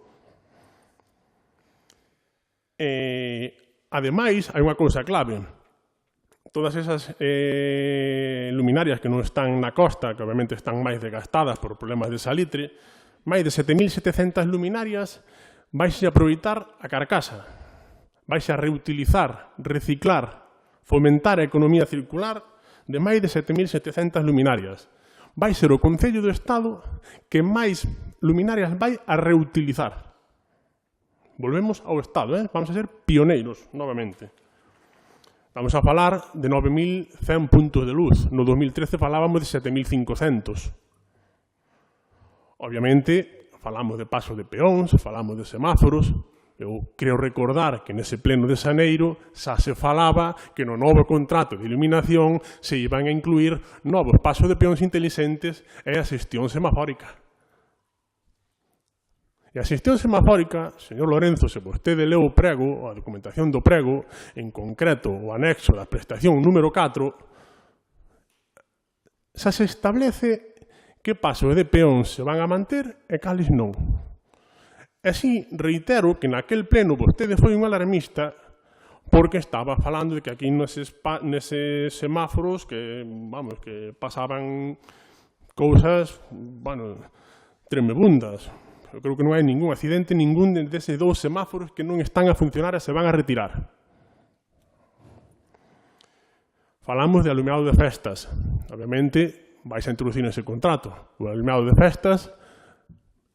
Ademais, hai unha cousa clave. Todas esas luminarias que non están na costa, que obviamente están máis desgastadas por problemas de salitre, máis de 7.700 luminarias vaise a aproveitar a carcasa, vaise a reutilizar, reciclar, fomentar a economía circular de máis de 7.700 luminarias. Vai ser o Concello do Estado que máis luminarias vai a reutilizar. Volvemos ao Estado, vamos a ser pioneiros novamente. Vamos a falar de 9.100 puntos de luz. No 2013 falábamos de 7.500. Obviamente, falamos de pasos de peóns, falamos de semáforos. Eu creo recordar que nese pleno de xaneiro xa se falaba que no novo contrato de iluminación se iban a incluir novos pasos de peóns intelixentes e a xestión semafórica. E a xestión semafórica, señor Lorenzo, se vostede leu o prego, a documentación do prego, en concreto o anexo da prestación número 4, xa se establece que pasos de peóns se van a manter e cales non. E si, reitero que naquel pleno vostede foi un alarmista porque estaba falando de que aquí neses semáforos que pasaban cousas, tremebundas. Eu creo que non hai ningún accidente, ningún deses 2 semáforos que non están a funcionar e se van a retirar. Falamos de alumiado de festas. Obviamente, vais a introducir ese contrato. O alumiado de festas,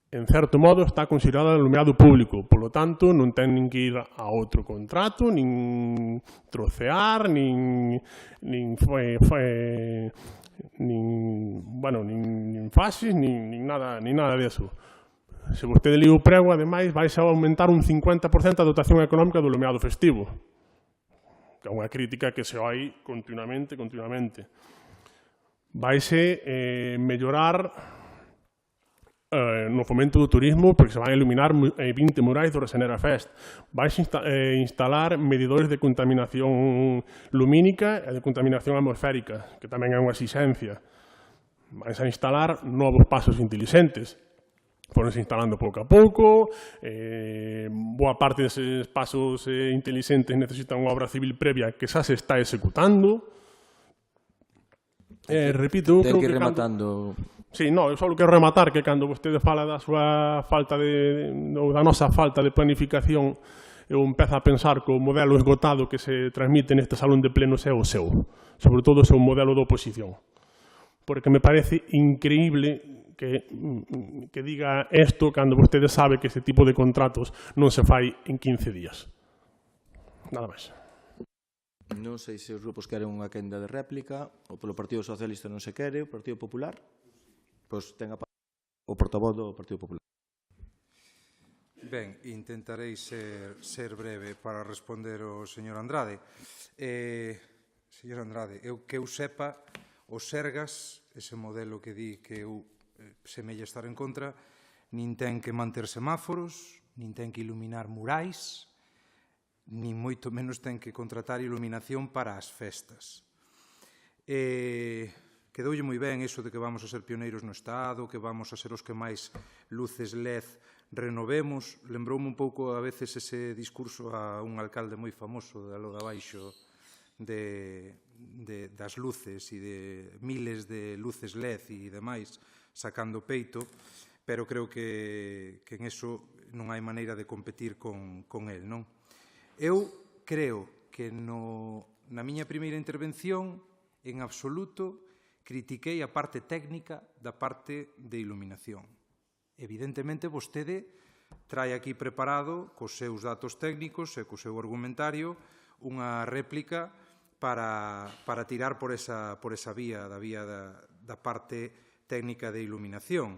en certo modo, está considerado alumiado público. Por lo tanto, non ten nin que ir a outro contrato, nin trocear, nin fases, nin nada disso. Se vostede lee o prego, ademais, vais a aumentar un 50% a dotación económica do alumiado festivo, que é unha crítica que se oi continuamente. Vaise mellorar no fomento do turismo, porque se van a iluminar 20 murais do Resenera Fest. Vaise instalar medidores de contaminación lumínica e de contaminación atmosférica, que tamén é unha exixencia. Vaise a instalar novos pasos intelixentes. Foronse instalando pouco a pouco, boa parte deses pasos intelixentes necesitan unha obra civil previa que xa se está executando. Repito, ten que ir rematando. Sí, eu só quero rematar que cando vostede fala da súa falta ou da nosa falta de planificación, eu empezo a pensar que o modelo esgotado que se transmite neste salón de plenos é o seu, sobre todo o seu modelo de oposición. Porque me parece increíble que diga isto cando vostede sabe que este tipo de contratos non se fai en 15 días. Nada máis. Non sei se os grupos queren unha quenda de réplica, ou polo Partido Socialista non se quere, o Partido Popular, pois ten o portavoz do Partido Popular. Ben, intentarei ser breve para responder ao señor Andrade. Señor Andrade, que eu sepa, o Sergas, ese modelo que di que eu semella estar en contra, nin ten que manter semáforos, nin ten que iluminar murais, nin moito menos ten que contratar iluminación para as festas. Quedoulle moi ben iso de que vamos a ser pioneiros no Estado, que vamos a ser os que máis luces LED renovemos. Lembroume un pouco a veces ese discurso a un alcalde moi famoso de alo de abaixo das luces e de miles de luces LED e demais sacando peito, pero creo que en eso non hai maneira de competir con el, non? Eu creo que na miña primeira intervención, en absoluto, critiquei a parte técnica da parte de iluminación. Evidentemente, vostede trae aquí preparado, cos seus datos técnicos e co seu argumentario, unha réplica para tirar por esa vía, da parte técnica de iluminación.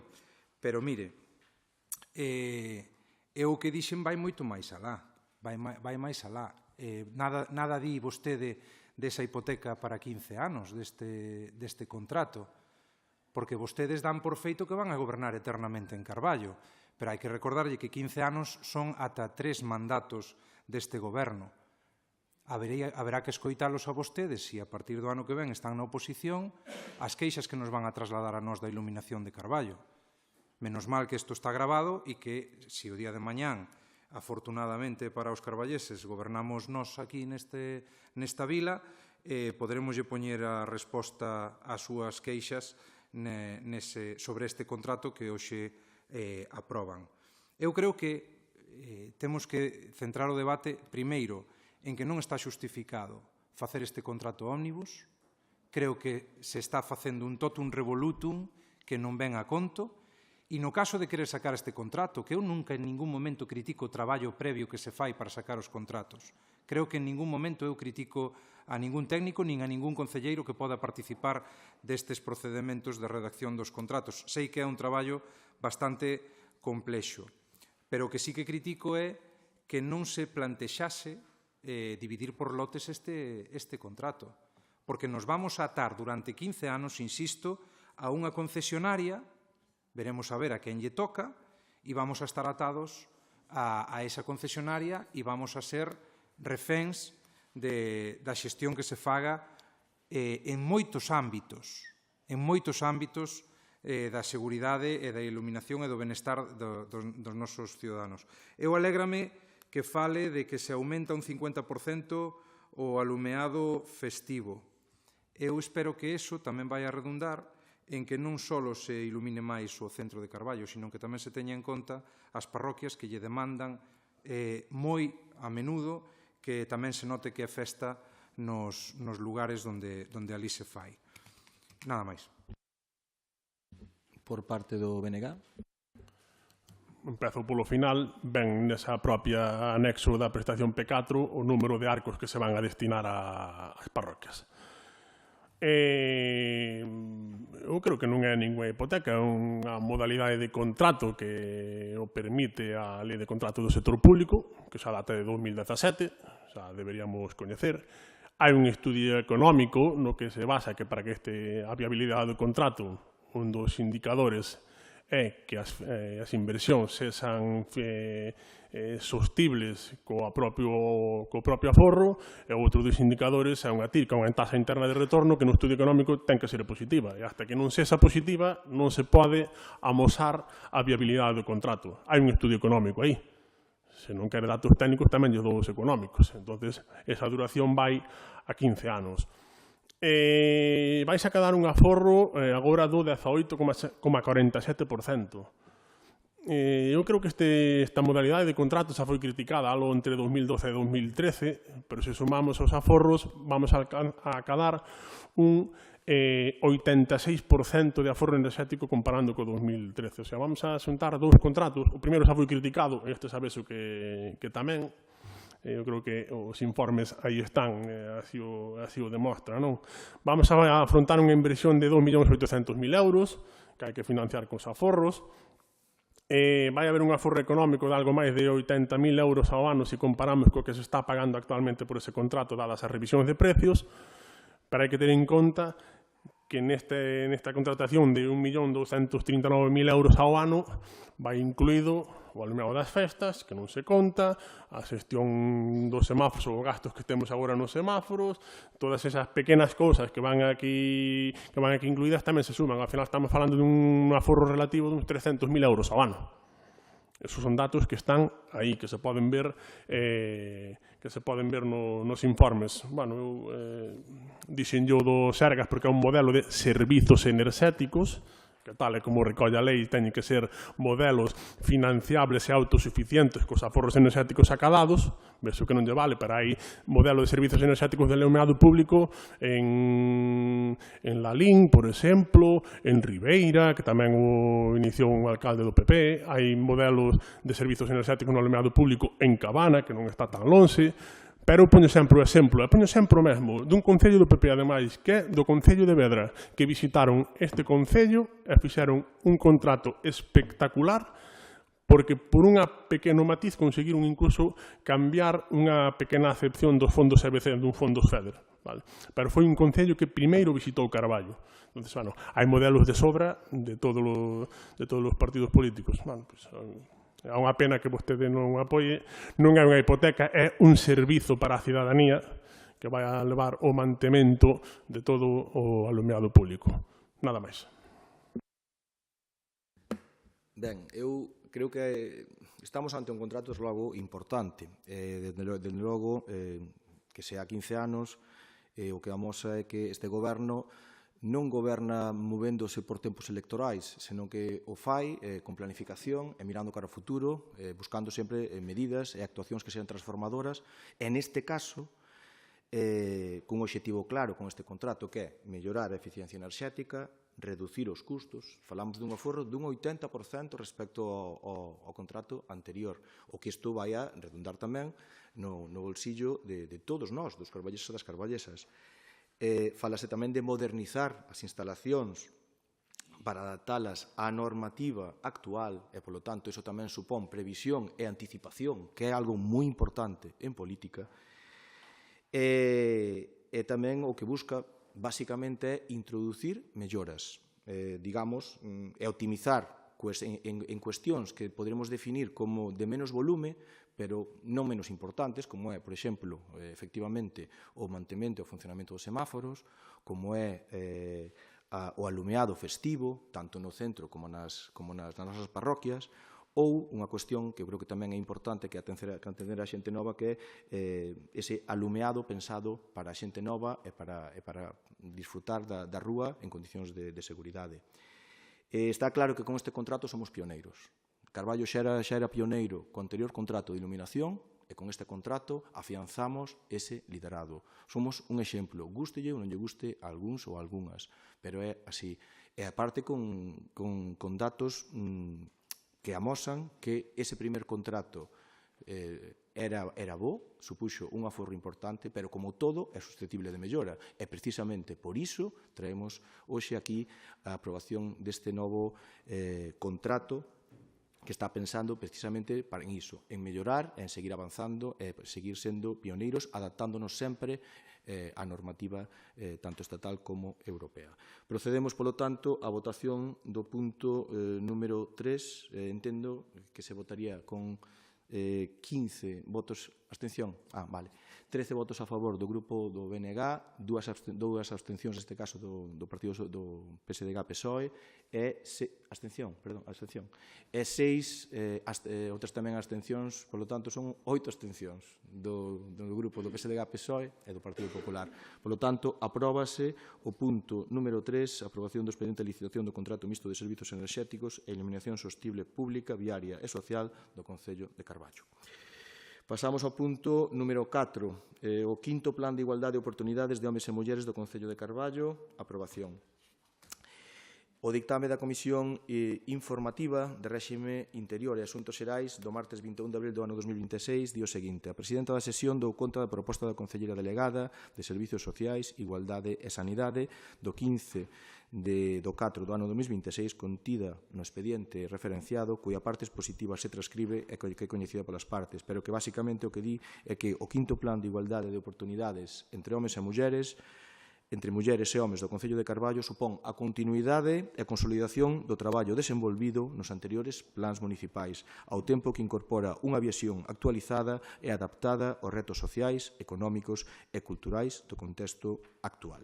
Pero, mire, o que dixen vai moito máis alá. Vai máis alá. Nada di vostede desa hipoteca para 15 anos deste contrato, porque vostedes dan por feito que van a gobernar eternamente en Carballo, pero hai que recordarlle que 15 anos son ata 3 mandatos deste goberno. Haberá que escoitalos a vostedes se a partir do ano que ven están na oposición as queixas que nos van a trasladar a nós da iluminación de Carballo. Menos mal que isto está grabado e que se o día de mañán, afortunadamente para os carballeses, gobernamos nós aquí nesta vila, poderemos poñer a resposta ás súas queixas sobre este contrato que hoxe aproban. Eu creo que temos que centrar o debate primeiro en que non está xustificado facer este contrato ómnibus. Creo que se está facendo un totum revolutum que non ven a conto. E no caso de querer sacar este contrato, que eu nunca en ningún momento critico o traballo previo que se fai para sacar os contratos. Creo que en ningún momento eu critico a ningún técnico nin a ningún concelleiro que poda participar destes procedementos de redacción dos contratos. Sei que é un traballo bastante complexo, pero o que sí que critico é que non se plantexase dividir por lotes este contrato, porque nos vamos a atar durante 15 anos, insisto, a unha concesionaria, veremos a ver a quen lle toca, e vamos a estar atados a esa concesionaria e vamos a ser reféns da xestión que se faga en moitos ámbitos, en moitos ámbitos da seguridade e da iluminación e do benestar dos nosos ciudadanos. Eu alégrame que fale de que se aumenta un 50% o alumeado festivo. Eu espero que iso tamén vai a redundar en que non só se ilumine máis o centro de Carballo, sino que tamén se teña en conta as parroquias que lle demandan moi a menudo que tamén se note que é festa nos lugares onde ali se fai. Nada máis. Por parte do BNG. Empezo polo final, ben nesa propia anexo da prestación P4 o número de arcos que se van a destinar ás parroquias. Eu creo que non é ninguna hipoteca, é unha modalidade de contrato que o permite a Lei de Contrato do Sector Público, que xa data de 2017, xa deberíamos coñecer. Hai un estudio económico no que se basa que para que a viabilidade do contrato, un dos indicadores é que as inversións sexan sostibles co propio aforro, e outro dos indicadores é unha TIRCA, unha taxa interna de retorno que no estudio económico ten que ser positiva, e hasta que non sexa positiva non se pode amosar a viabilidade do contrato. Hai un estudio económico aí. Se non quere datos técnicos, tamén lle dou os económicos. Entonces, esa duración vai a 15 anos. Vais a quedar un aforro agora do 18,47%. Eu creo que esta modalidade de contrato xa foi criticada algo entre 2012 e 2013, pero se sumamos os aforros vamos a cadar un 86% de aforro enerxético comparando co 2013. O sea, vamos a xuntar dous contratos. O primeiro xa foi criticado, este sabeso que tamén. Eu creo que os informes aí están, así o demostra, non? Vamos a afrontar unha inversión de 2.800.000 euros, que hai que financiar cos aforros. Vai haber un aforro económico de algo máis de 80.000 euros ao ano se comparamos co que se está pagando actualmente por ese contrato, dadas as revisións de precios, pero hai que ter en conta que nesta contratación de 1.239.000 euros ao ano vai incluído o alumeado das festas, que non se conta, a xestión dos semáforos ou gastos que temos agora nos semáforos, todas esas pequenas cousas que van aquí incluídas tamén se suman. Ao final estamos falando dun aforro relativo de uns 300.000 euros ao ano. Esos son datos que están aí, que se poden ver nos informes. Bueno, eu dixen yo do Sergas porque é un modelo de servizos enerxéticos, que tal e como recolle a lei, teñen que ser modelos financiables e autosuficientes cos aforros enerxéticos acadados, vexo que non lle vale, pero hai modelo de servizos enerxéticos de alumeado público en Lalín, por exemplo, en Ribeira, que tamén o iniciou un alcalde do PP, hai modelos de servizos enerxéticos no alumeado público en Cabana, que non está tan lonxe, pero eu poño sempre o exemplo, mesmo dun concello do PP, ademais, que é do Concello de Vedra, que visitaron este concello e fixeron un contrato espectacular, porque por unha pequeno matiz conseguiron incluso cambiar unha pequena acepción dos fondos EBC dun fondos FEDER. Vale. Pero foi un concello que primeiro visitou Carballo. Entonces, bueno, hai modelos de sobra de todos os partidos políticos. Bueno, pues, é unha pena que vostede non apoie, non é unha hipoteca, é un servizo para a cidadanía que vai a levar o mantemento de todo o alumeado público. Nada máis. Ben, eu creo que estamos ante un contrato, desde logo, importante. Desde logo, que sea 15 anos, o que amosa é que este goberno non goberna movéndose por tempos electorais, senón que o fai con planificación e mirando cara ao futuro, buscando sempre medidas e actuacións que sean transformadoras, e neste caso, cun obxectivo claro con este contrato, que é mellorar a eficiencia enerxética, reducir os custos. Falamos dun aforro dun 80% respecto ao contrato anterior, o que isto vai a redundar tamén no bolsillo de todos nós, dos carballeses e das carballesas. Falase tamén de modernizar as instalacións para adaptalas á normativa actual e, polo tanto, iso tamén supón previsión e anticipación, que é algo moi importante en política, e tamén o que busca, basicamente, é introducir melloras, digamos, e optimizar en cuestións que poderemos definir como de menos volume, pero non menos importantes, como é, por exemplo, efectivamente, o mantemento e o funcionamento dos semáforos, como é o alumeado festivo, tanto no centro como nas nosas parroquias, ou unha cuestión que eu creo que tamén é importante que atender a xente nova, que é ese alumeado pensado para a xente nova e para disfrutar da rúa en condicións de seguridade. Está claro que con este contrato somos pioneiros. Carballo xa era pioneiro co anterior contrato de iluminación, e con este contrato afianzamos ese liderado. Somos un exemplo, gústelle ou non lle guste a algúns ou a algunhas, pero é así. E aparte con datos que amosan que ese primer contrato era bo, supuxo un aforro importante, pero como todo é susceptible de mellora. E precisamente por iso traemos hoxe aquí a aprobación deste novo contrato que está pensando precisamente en iso, en mellorar, en seguir avanzando, seguir sendo pioneiros, adaptándonos sempre á normativa tanto estatal como europea. Procedemos, polo tanto, á votación do punto número 3. Entendo que se votaría con 15 votos abstención. Vale. 13 votos a favor do grupo do BNG, dúas abstencións, neste caso, do partido do PSDG-PSOE, e abstención, e 6 outras tamén abstencións, polo tanto, son 8 abstencións do grupo do PSDG-PSOE e do Partido Popular. Polo tanto, apróbase o punto número 3, aprobación do expediente de licitación do contrato mixto de servizos enerxéticos e iluminación sostible pública, viaria e social do Concello de Carballo. Pasamos ao punto número 4, o quinto Plan de Igualdade de Oportunidades de Homes e Mulleres do Concello de Carballo, aprobación. O dictame da Comisión Informativa de Réxime Interior e Asuntos Xerais do martes 21 de abril do ano 2026 di o seguinte: a presidenta da sesión dou conta da proposta da Concelleira Delegada de Servizos Sociais, Igualdade e Sanidade do 15 do 4 do ano 2026 contida no expediente referenciado, cuya parte expositiva se transcribe e que é coñecida polas partes, pero que basicamente o que di é que o quinto Plan de Igualdade de Oportunidades entre homes e mulleres, entre mulleres e homes do Concello de Carballo, supón a continuidade e a consolidación do traballo desenvolvido nos anteriores plans municipais, ao tempo que incorpora unha visión actualizada e adaptada aos retos sociais, económicos e culturais do contexto actual.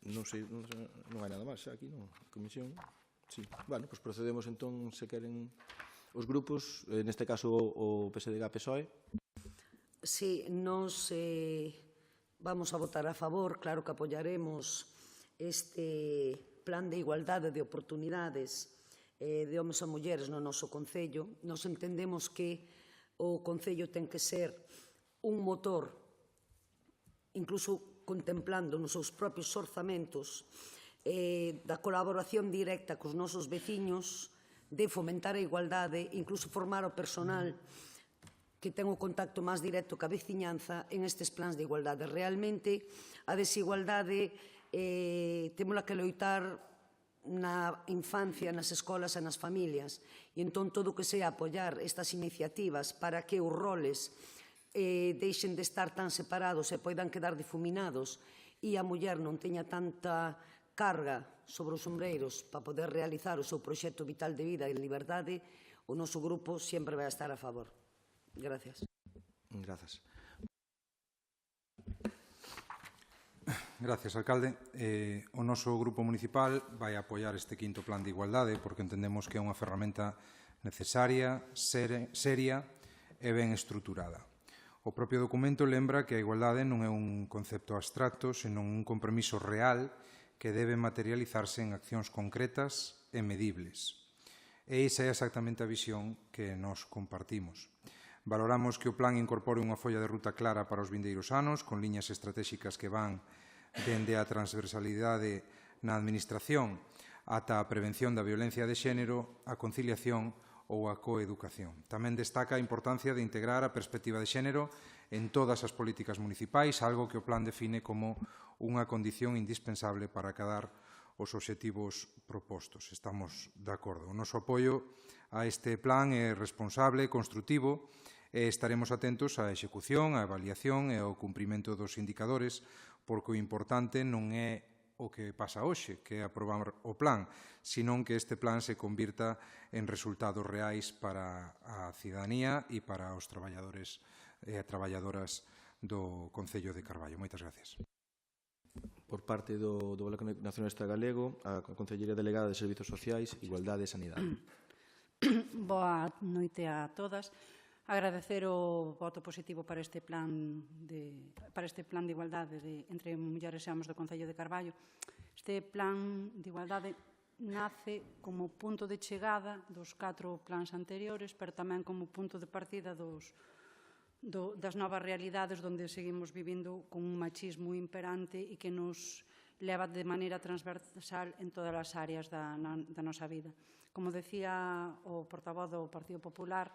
Non sei, non hai nada máis aquí, non? Comisión? Sí. Bueno, pois procedemos entón, se queren os grupos, neste caso o PSDG-PSOE. Sí, nos vamos a votar a favor, claro que apoyaremos este plan de igualdade de oportunidades de homes e mulleres no noso Concello. Nos entendemos que o Concello ten que ser un motor, incluso contemplando nos seus propios orzamentos, da colaboración directa cos nosos veciños, de fomentar a igualdade, incluso formar o personal que ten o contacto máis directo ca veciñanza en estes plans de igualdade. Realmente, a desigualdade témola que loitar na infancia, nas escolas e nas familias. E entón, todo o que sea apoiar estas iniciativas para que os roles deixen de estar tan separados e poidan quedar difuminados e a muller non teña tanta carga sobre os ombreiros para poder realizar o seu proxecto vital de vida en liberdade, o noso grupo sempre vai estar a favor. Gracias. Grazas. Gracias, alcalde. O noso grupo municipal vai apoiar este quinto plan de igualdade porque entendemos que é unha ferramenta necesaria, seria e ben estruturada. O propio documento lembra que a igualdade non é un concepto abstracto, senón un compromiso real que debe materializarse en accións concretas e medibles. E esa é exactamente a visión que nos compartimos. Valoramos que o plan incorpore unha folla de ruta clara para os vindeiros anos, con liñas estratégicas que van dende a transversalidade na administración ata a prevención da violencia de xénero, a conciliación ou a coeducación. Tamén destaca a importancia de integrar a perspectiva de xénero en todas as políticas municipais, algo que o plan define como unha condición indispensable para acadar os obxectivos propostos. Estamos de acordo. O noso apoio a este plan é responsable, construtivo, e estaremos atentos á execución, á avaliación e ao cumprimento dos indicadores, porque o importante non é o que pasa hoxe, que é aprobar o plan, senón que este plan se convirta en resultados reais para a cidadanía e para os traballadores e a traballadoras do Concello de Carballo. Moitas gracias. Por parte do Bloque Nacionalista Galego, a Concellería Delegada de Servizos Sociais, Igualdade e Sanidade. Boa noite a todas. Agradecer o voto positivo para este plan de igualdade entre mulleres e homens do Concello de Carballo. Este plan de igualdade nace como punto de chegada dos 4 plans anteriores, pero tamén como punto de partida das novas realidades onde seguimos vivindo con un machismo imperante e que nos leva de maneira transversal en todas as áreas da nosa vida. Como decía o portavoz do Partido Popular,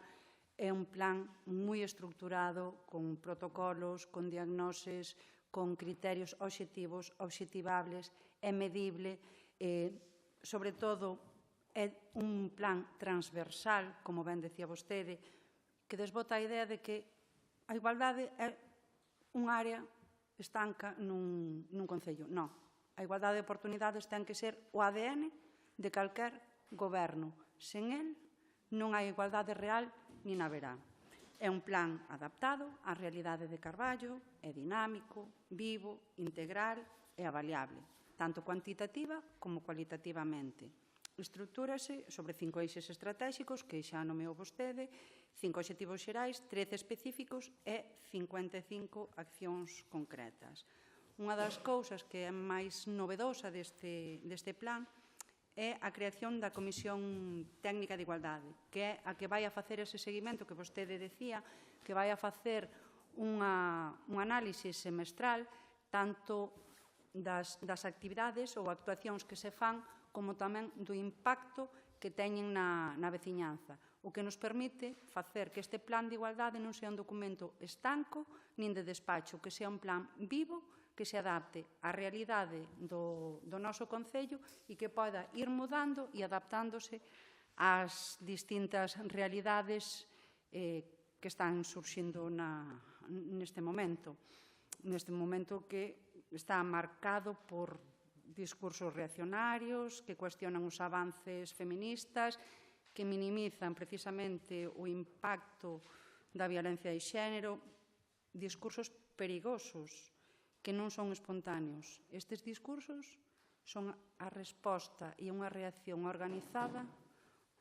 é un plan moi estructurado, con protocolos, con diagnoses, con criterios obxectivos, obxectivables, é medible, sobre todo é un plan transversal, como ben decía vostede, que desbota a idea de que a igualdade é unha área estanca nun concello. Non, a igualdade de oportunidades ten que ser o ADN de calquer goberno. Sen el non hai igualdade real nin haberá. É un plan adaptado á realidade de Carballo, é dinámico, vivo, integral e avaliable, tanto cuantitativa como cualitativamente. Estructúrase sobre 5 eixes estratégicos que xa nomeou vostede, 5 obxectivos xerais, 13 específicos e 55 accións concretas. Unha das cousas que é máis novedosa deste plan é a creación da Comisión Técnica de Igualdade, que é a que vai a facer ese seguimento que vostede decía, que vai a facer un análise semestral tanto das actividades ou actuacións que se fan como tamén do impacto que teñen na veciñanza, o que nos permite facer que este plan de igualdade non sea un documento estanco nin de despacho, que sea un plan vivo, que se adapte á realidade do noso Concello e que poda ir mudando e adaptándose ás distintas realidades que están surxindo neste momento que está marcado por discursos reaccionarios, que cuestionan os avances feministas, que minimizan precisamente o impacto da violencia de xénero, discursos perigosos, que non son espontáneos. Estes discursos son a resposta e unha reacción organizada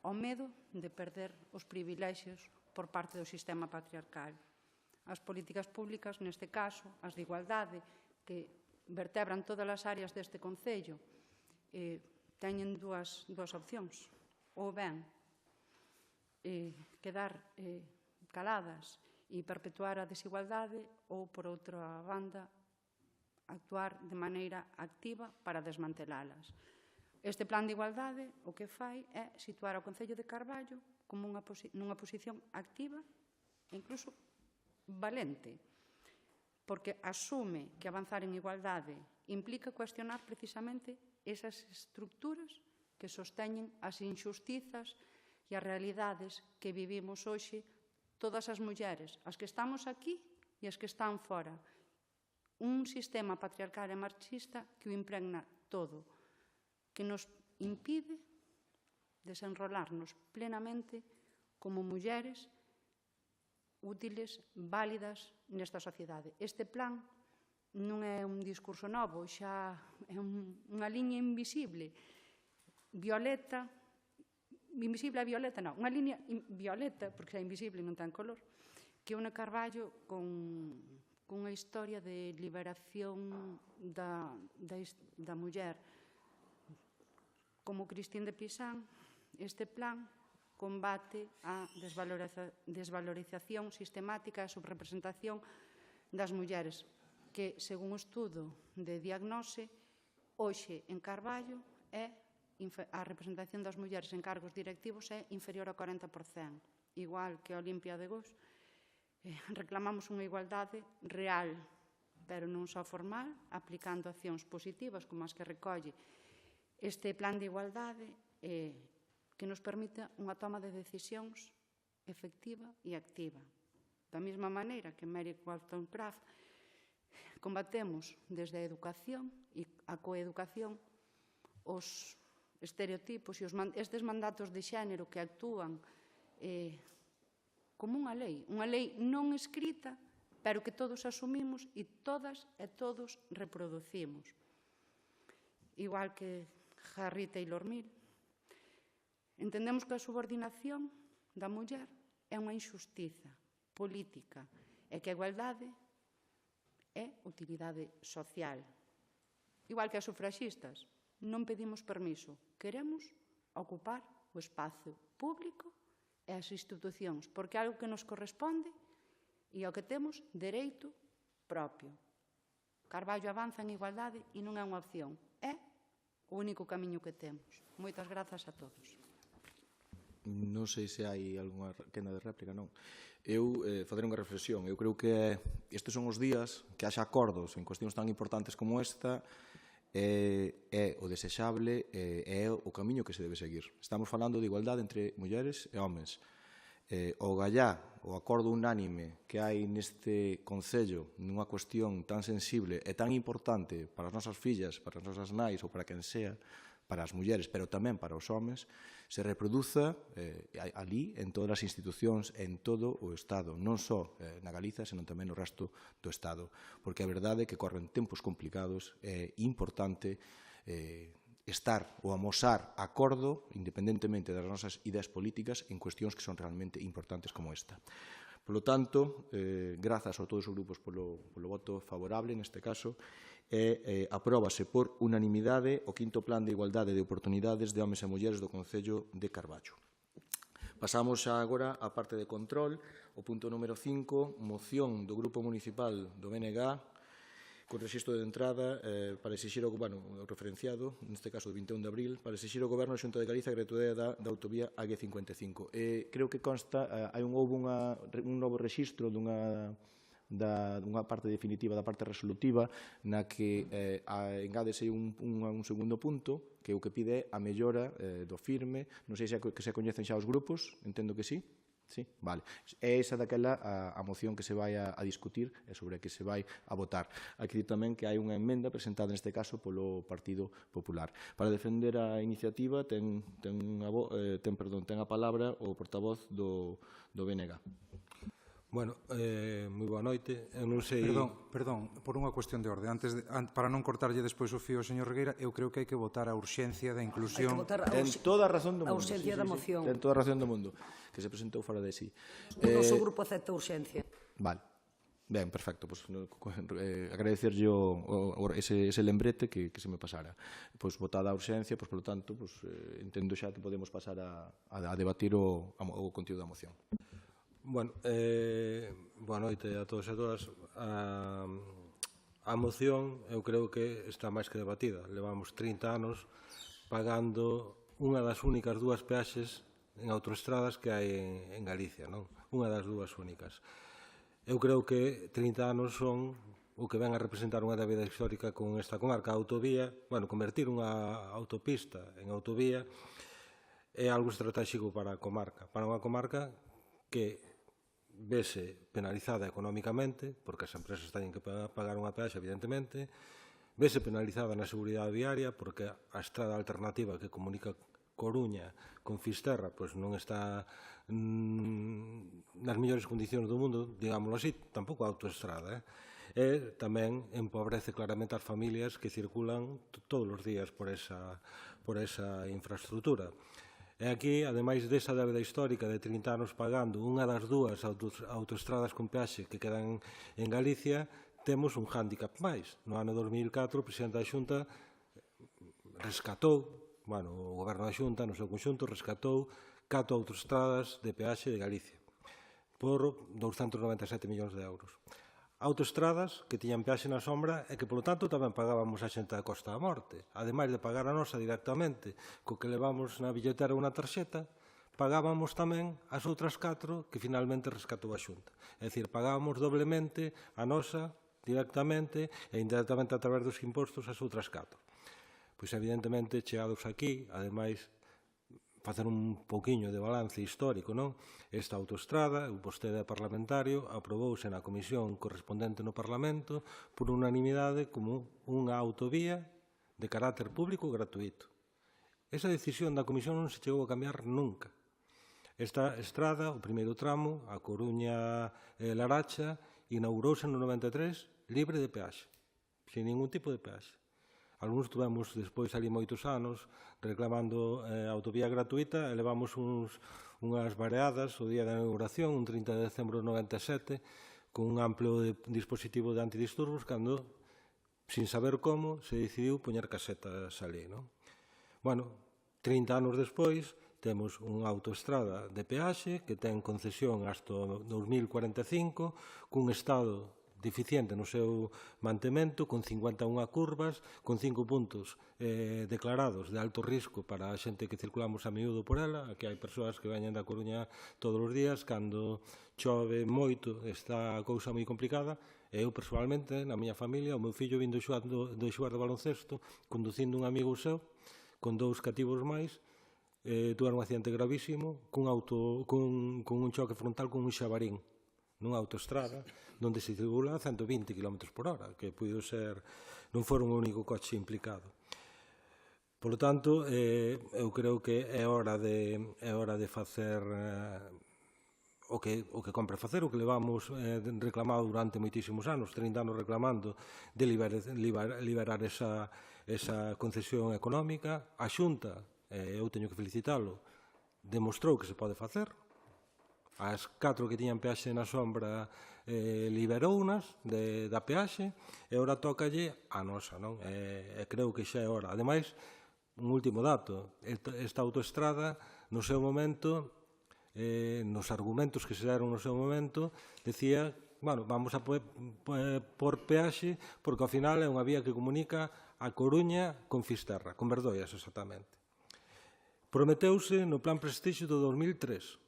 ao medo de perder os privilexios por parte do sistema patriarcal. As políticas públicas, neste caso, as de igualdade, que vertebran todas as áreas deste Concello, teñen dúas opcións. Ou ben, quedar caladas e perpetuar a desigualdade ou, por outra banda, actuar de maneira activa para desmantelalas. Este plan de igualdade o que fai é situar o Concello de Carballo como nunha posición activa e incluso valente, porque asume que avanzar en igualdade implica cuestionar precisamente esas estructuras que sosteñen as injustizas e as realidades que vivimos hoxe todas as mulleres, as que estamos aquí e as que están fora. Un sistema patriarcal e machista que o impregna todo, que nos impide desenrolarnos plenamente como mulleres útiles, válidas nesta sociedade. Este plan non é un discurso novo, xa é unha liña invisible, violeta, invisible a violeta, non, unha liña violeta, porque xa é invisible, non ten color, que une Carballo cunha historia de liberación da muller. Como Christine de Pizan, este plan combate a desvalorización sistemática e a subrepresentación das mulleres, que, según o estudo de diagnose, hoxe en Carballo a representación das mulleres en cargos directivos é inferior ao 40%, igual que a Olimpia de Gos. Reclamamos unha igualdade real, pero non só formal, aplicando accións positivas como as que recolle este plan de igualdade que nos permita unha toma de decisións efectiva e activa. Da mesma maneira que Mary Wollstonecraft combatemos desde a educación e a coeducación os estereotipos e estes mandatos de xénero que actúan como unha lei non escrita, pero que todos asumimos e todas e todos reproducimos. Igual que Harry Taylor Mill. Entendemos que a subordinación da muller é unha injustiza política e que a igualdade é utilidade social. Igual que as sufraxistas, non pedimos permiso, queremos ocupar o espazo público e as institucións, porque é algo que nos corresponde e ao que temos dereito propio. Carballo avanza en igualdade e non é unha opción, é o único camiño que temos. Moitas grazas a todos. Non sei se hai algunha quenda de réplica, non. Eu facer unha reflexión. Eu creo que estes son os días que haxa acordos en cuestións tan importantes como esta é o desexable, é o camiño que se debe seguir. Estamos falando de igualdade entre mulleres e homes. O gallá, o acordo unánime que hai neste Concello nunha cuestión tan sensible e tan importante para as nosas fillas, para as nosas nais ou para quen sea, para as mulleres, pero tamén para os homes, se reproduza ali en todas as institucións, en todo o Estado, non só na Galiza, senón tamén no resto do Estado. Porque a verdade é que corren tempos complicados, é importante estar ou amosar acordo, independentemente das nosas ideas políticas, en cuestións que son realmente importantes como esta. Por lo tanto, grazas a todos os grupos polo voto favorable, neste caso, apróbase por unanimidade o quinto Plan de Igualdade de Oportunidades de Homes e Mulleres do Concello de Carballo. Pasamos agora á parte de control, o punto número 5, moción do Grupo Municipal do BNG, con rexistro de entrada para exixir o referenciado, neste caso do 21 de abril, para exixir ao Goberno da Xunta de Galiza a gratuidade da autovía AG55. Creo que consta, houve un novo rexistro dunha parte definitiva da parte resolutiva na que engádese un segundo punto que o que pide a mellora do firme. Non sei se coñecen xa os grupos, entendo que sí. Sí, vale. É esa daquela a moción que se vai a discutir e sobre a que se vai a votar. Aquí tamén que hai unha emenda presentada neste caso polo Partido Popular. Para defender a iniciativa ten a palabra o portavoz do BNG. Bueno, moi boa noite. Eu non sei... Perdón, por unha cuestión de orde. Para non cortarlle despois o fío ao señor Regueira, eu creo que hai que votar a urxencia da inclusión... Ten toda a razón do mundo. A urxencia da moción. Ten toda a razón do mundo, que se presentou fora de sí. O noso grupo acepta a urxencia. Vale. Ben, perfecto. Agradecerlle ese lembrete que se me pasara. Votada a urxencia, polo tanto, entendo xa que podemos pasar a debatir o contido da moción. Bueno, boa noite a todos e a todas. A moción eu creo que está máis que debatida. Levamos 30 anos pagando unha das únicas dúas peaxes en autoestradas que hai en Galicia, non? Unha das dúas únicas. Eu creo que 30 anos son o que ven a representar unha débeda histórica con esta comarca. A autovía, convertir unha autopista en autovía é algo estratégico para a comarca. Para unha comarca que vese penalizada económicamente, porque as empresas teñen que pagar unha peaxe, evidentemente, vese penalizada na seguridade viaria, porque a estrada alternativa que comunica Coruña con Fisterra non está nas mellores condicións do mundo, digámoslo así, tampouco a autoestrada, e tamén empobrece claramente as familias que circulan todos os días por esa infraestructura. E aquí, ademais desa débeda histórica de 30 anos pagando unha das dúas autoestradas con peaxe que quedan en Galicia, temos un hándicap máis. No ano 2004, o presidente da Xunta rescatou, o Goberno da Xunta, no seu conxunto, rescatou 4 autoestradas de peaxe de Galicia por 297 millóns de euros. Autoestradas que tiñan peaxe na sombra e que, polo tanto, tamén pagábamos a xente da Costa da Morte. Ademais de pagar a nosa directamente co que levamos na billetera unha tarxeta, pagábamos tamén as outras 4 que finalmente rescatou a Xunta. É dicir, pagábamos doblemente a nosa directamente e indirectamente a través dos impostos as outras 4. Pois, evidentemente, chegados aquí, ademais, facer un pouquiño de balance histórico, non? Esta autoestrada, o vostede parlamentario, aprobouse na comisión correspondente no Parlamento por unanimidade como unha autovía de carácter público gratuito. Esa decisión da comisión non se chegou a cambiar nunca. Esta estrada, o primeiro tramo, a Coruña-Laracha, inaugurouse no 93 libre de peaxe, sin ningún tipo de peaxe. Algúns tuvemos despois ali moitos anos reclamando autovía gratuita e levamos unhas vareadas o día da inauguración, un 30 de decembro de 97, con un amplio dispositivo de antidisturbos, cando, sin saber como, se decidiu poñer casetas ali, non? Bueno, 30 anos despois, temos unha autoestrada de peaxe que ten concesión hasta 2045, cun estado deficiente no seu mantemento, con 51 curvas, con 5 puntos declarados de alto risco para a xente que circulamos a miúdo por ela. Aquí hai persoas que veñen da Coruña todos os días, cando chove moito está a cousa moi complicada. Eu, personalmente, na miña familia, o meu fillo vindo xogar de baloncesto, conducindo un amigo seu, con 2 cativos máis, tuve un accidente gravísimo cun un choque frontal con un xabarín nunha autoestrada onde se circula a 120 km por hora, que puido ser, non foi un único coche implicado. Por lo tanto, eu creo que é hora de facer o que compre facer, o que levamos reclamado durante moitísimos anos, 30 anos reclamando, de liberar esa concesión económica. A Xunta, eu teño que felicitalo, demostrou que se pode facer. As 4 que tiñan peaxe na sombra liberounas da peaxe e ora tócalle a nosa, non? Creo que xa é hora. Ademais, un último dato, esta autoestrada no seu momento, nos argumentos que se deron no seu momento, decía, bueno, vamos a por peaxe porque ao final é unha vía que comunica a Coruña con Fisterra, con Verdoias exactamente. Prometeuse no Plan Prestixio do 2003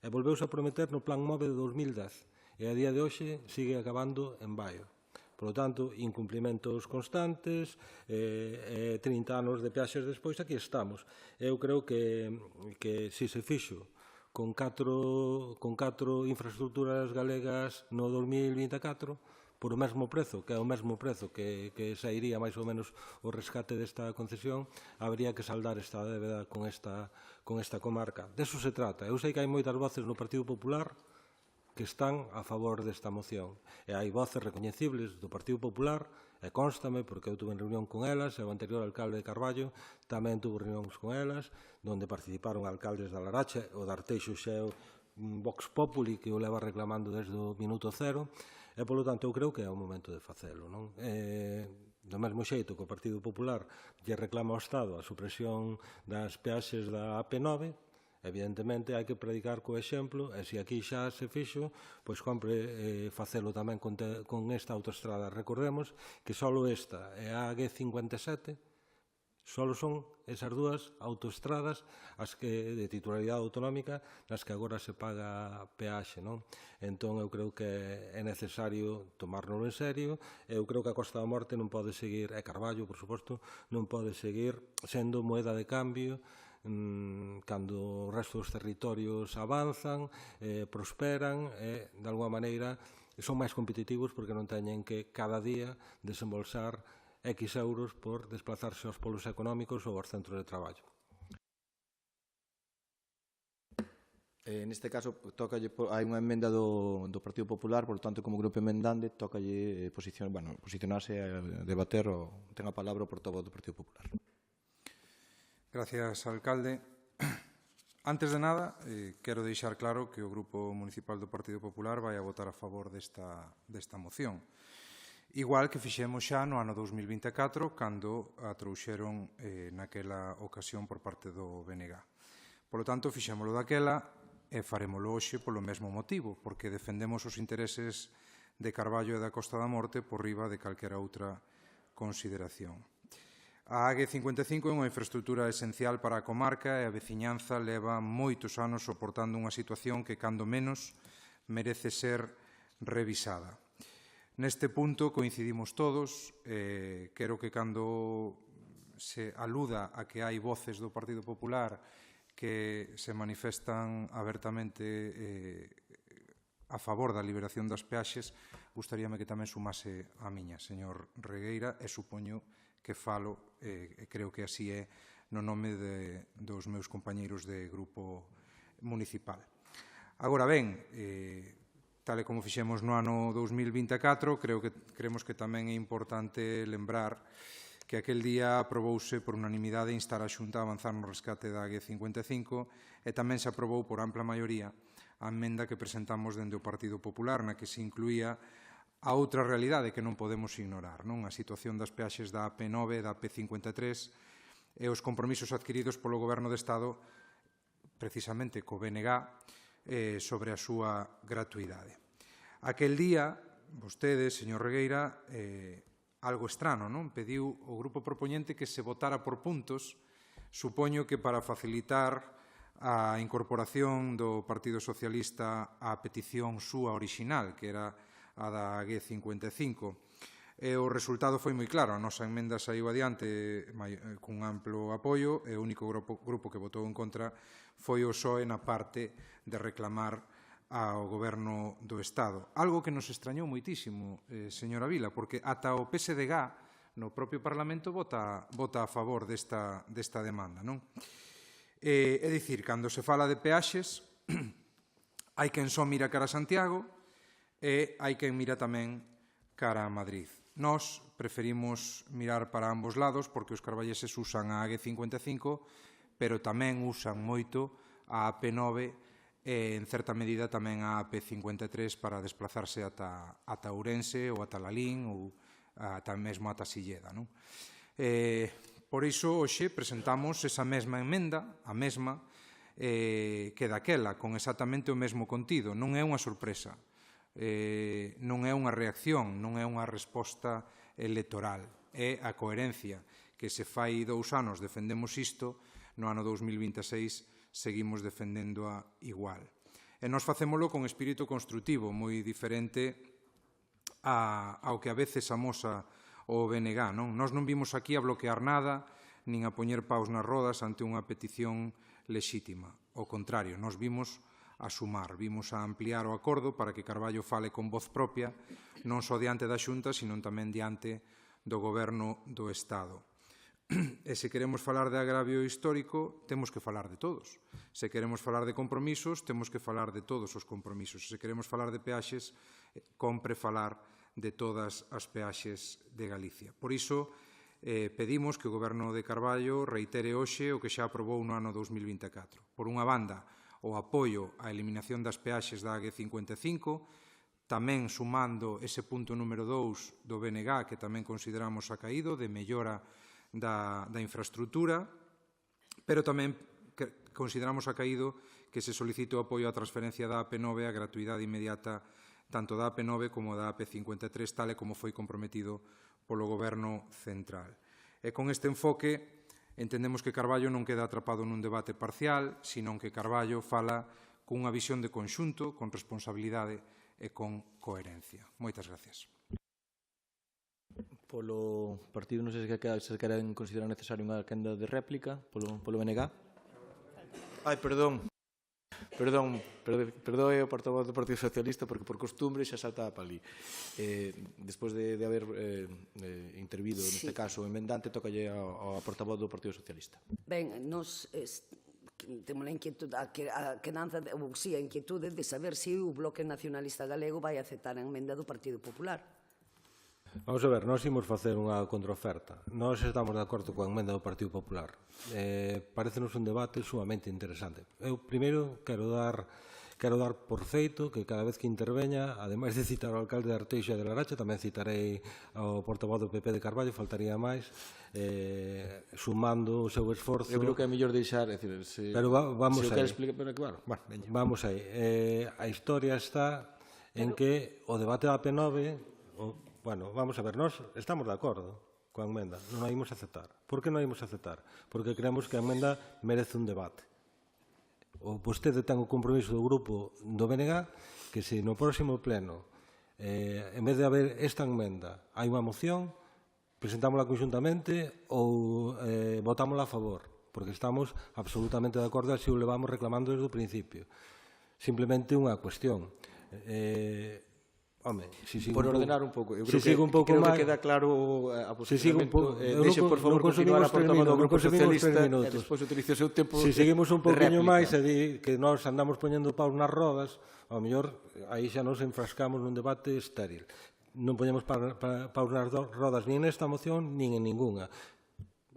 e volveuse a prometer no Plan MOVE de 2010 e a día de hoxe sigue acabando en Baio. Por lo tanto, incumplimentos constantes, 30 anos de peaxes despois, aquí estamos. Eu creo que se se fixo con 4 infraestructuras galegas no 2024, por o mesmo prezo, que é o mesmo prezo que sairía máis ou menos o rescate desta concesión, habría que saldar esta débeda con esta comarca. Deso se trata. Eu sei que hai moitas voces no Partido Popular que están a favor desta moción. E hai voces recoñecibles do Partido Popular, e constame, porque eu tuve reunión con elas, e o anterior alcalde de Carballo tamén tuvo reunións con elas, onde participaron alcaldes da Laracha, o de Arteixo xa é un Vox Populi que o leva reclamando desde o minuto cero, e, polo tanto, eu creo que é o momento de facelo, non? Do mesmo xeito que o Partido Popular lle reclama ao Estado a supresión das peaxes da AP9, evidentemente hai que predicar co exemplo, e se aquí xa se fixo, pois compre facelo tamén con esta autoestrada. Recordemos que só esta e a AG57 só son esas 2 autoestradas as que de titularidade autonómica nas que agora se paga peaxe, non? Entón, eu creo que é necesario tomárnoslo en serio. Eu creo que a Costa da Morte non pode seguir, e Carballo, por suposto, non pode seguir sendo moeda de cambio cando o resto dos territorios avanzan, prosperan e, de alguma maneira, son máis competitivos porque non teñen que cada día desembolsar X euros por desplazarse aos polos económicos ou aos centros de traballo. Neste caso, hai unha emenda do Partido Popular, por tanto, como grupo emendante, tócalle posicionarse e debater. Ten a palabra o portavoz do Partido Popular. Gracias, alcalde. Antes de nada, quero deixar claro que o Grupo Municipal do Partido Popular vai a votar a favor desta moción. Igual que fixemos xa no ano 2024, cando a trouxeron naquela ocasión por parte do BNG. Por lo tanto, fixémolo daquela e farémolo hoxe polo mesmo motivo, porque defendemos os intereses de Carballo e da Costa da Morte por riba de calquera outra consideración. A AG55 é unha infraestructura esencial para a comarca e a veciñanza leva moitos anos soportando unha situación que, cando menos, merece ser revisada. Neste punto coincidimos todos. Quero que cando se aluda a que hai voces do Partido Popular que se manifestan abertamente a favor da liberación das peaxes, gustaríame que tamén sumase a miña, señor Regueira, e supoño que falo, e creo que así é, no nome dos meus compañeiros de grupo municipal. Agora ben, tal e como fixemos no ano 2024, creemos que tamén é importante lembrar que aquel día aprobouse por unanimidade instar a Xunta a avanzar no rescate da AG55 e tamén se aprobou por ampla maioría a emenda que presentamos dende o Partido Popular na que se incluía a outra realidade que non podemos ignorar, non? A situación das peaxes da AP9 e da AP53 e os compromisos adquiridos polo Goberno do Estado precisamente co BNG sobre a súa gratuidade. Aquel día, vostede, señor Regueira, algo estrano, non? Pediu o grupo propoñente que se votara por puntos, supoño que para facilitar a incorporación do Partido Socialista á petición súa original, que era a da AG55. E o resultado foi moi claro, a nosa emenda saiu adiante cun amplo apoio e o único grupo que votou en contra foi o PSOE na parte de reclamar ao Goberno do Estado. Algo que nos extrañou moitísimo, señora Vila, porque ata o PSDG no propio Parlamento vota a favor desta demanda, non? É dicir, cando se fala de peaxes, hai quen só mira cara a Santiago e hai quen mira tamén cara a Madrid. Nós preferimos mirar para ambos lados porque os carballeses usan a AG55, pero tamén usan moito a AP9 e, en certa medida, tamén a AP53 para desplazarse ata Ourense ou ata Lalín ou ata mesmo ata Silleda. Por iso, hoxe presentamos esa mesma emenda, a mesma, que daquela, con exactamente o mesmo contido. Non é unha sorpresa. Non é unha reacción, non é unha resposta electoral, é a coherencia que se fai 2 anos defendemos isto, no ano 2026 seguimos defendéndoa igual. E nós facémolo con espírito construtivo, moi diferente ao que a veces amosa o BNG, non? Nós non vimos aquí a bloquear nada, nin a poñer paus nas rodas ante unha petición lexítima. Ao contrario, nós vimos a sumar, vimos a ampliar o acordo para que Carballo fale con voz propia, non só diante da Xunta, sino tamén diante do Goberno do Estado. E se queremos falar de agravio histórico, temos que falar de todos. Se queremos falar de compromisos, temos que falar de todos os compromisos. Se queremos falar de peaxes, compre falar de todas as peaxes de Galicia. Por iso, pedimos que o Goberno de Carballo reitere hoxe o que xa aprobou no ano 2024. Por unha banda, o apoio á eliminación das peaxes da AG55, tamén sumando ese punto número 2 do BNG, que tamén consideramos acaído, de mellora da infraestructura, pero tamén consideramos acaído que se solicite o apoio á transferencia da AP9 a gratuidade inmediata tanto da AP9 como da AP53, tal e como foi comprometido polo Goberno central. E con este enfoque entendemos que Carballo non queda atrapado nun debate parcial, senón que Carballo fala cunha visión de conxunto, con responsabilidade e con coherencia. Moitas gracias. Polo partido, non sei se queren considerar necesario unha quenda de réplica polo BNG. Ai, perdón. Perdoe o portavoz do Partido Socialista porque por costumbre xa salta a pali. Despois de haber intervido neste caso o emendante, tocalle ao portavoz do Partido Socialista. Ben, nos temos a inquietude, a inquietude de saber se o Bloque Nacionalista Galego vai aceptar a emenda do Partido Popular. Vamos a ver, nós imos facer unha contraoferta. Nós estamos de acordo coa emenda do Partido Popular. Parecenos un debate sumamente interesante. Eu, primeiro, quero dar por feito que cada vez que interveña, ademais de citar ao alcalde de Arteixo e de Laracha, tamén citarei ao portavoz do PP de Carballo, faltaría máis, sumando o seu esforzo. Eu creo que é mellor deixar, pero vamos aí. Vamos aí. A historia está en que o debate da AP9... Bueno, vamos a ver, nós estamos de acordo coa emenda, non a imos aceptar. Por que non a imos aceptar? Porque creemos que a emenda merece un debate. Vostede ten o compromiso do grupo do BNG que se no próximo pleno, en vez de haber esta emenda, hai unha moción, presentámola conjuntamente ou votámola a favor, porque estamos absolutamente de acordo, así o levamos reclamando desde o principio. Simplemente unha cuestión. Home, se sigue Por un pouco- ordenar un pouco. Eu se creo sigue un pouco creo máis- que queda claro a Se sigue un pouco- posicionamento. eu non Deixe, por favor, non continuar conseguimos a portavoz do non Grupo conseguimos 3 Socialista e minutos. despois utilice o seu tempo Se seguimos un de poquinho réplica. máis e di que nós andamos poñendo paus nas rodas, ao mellor aí xa nos enfrascamos nun debate estéril. Non poñemos paus nas rodas nin nesta moción nin en ningunha.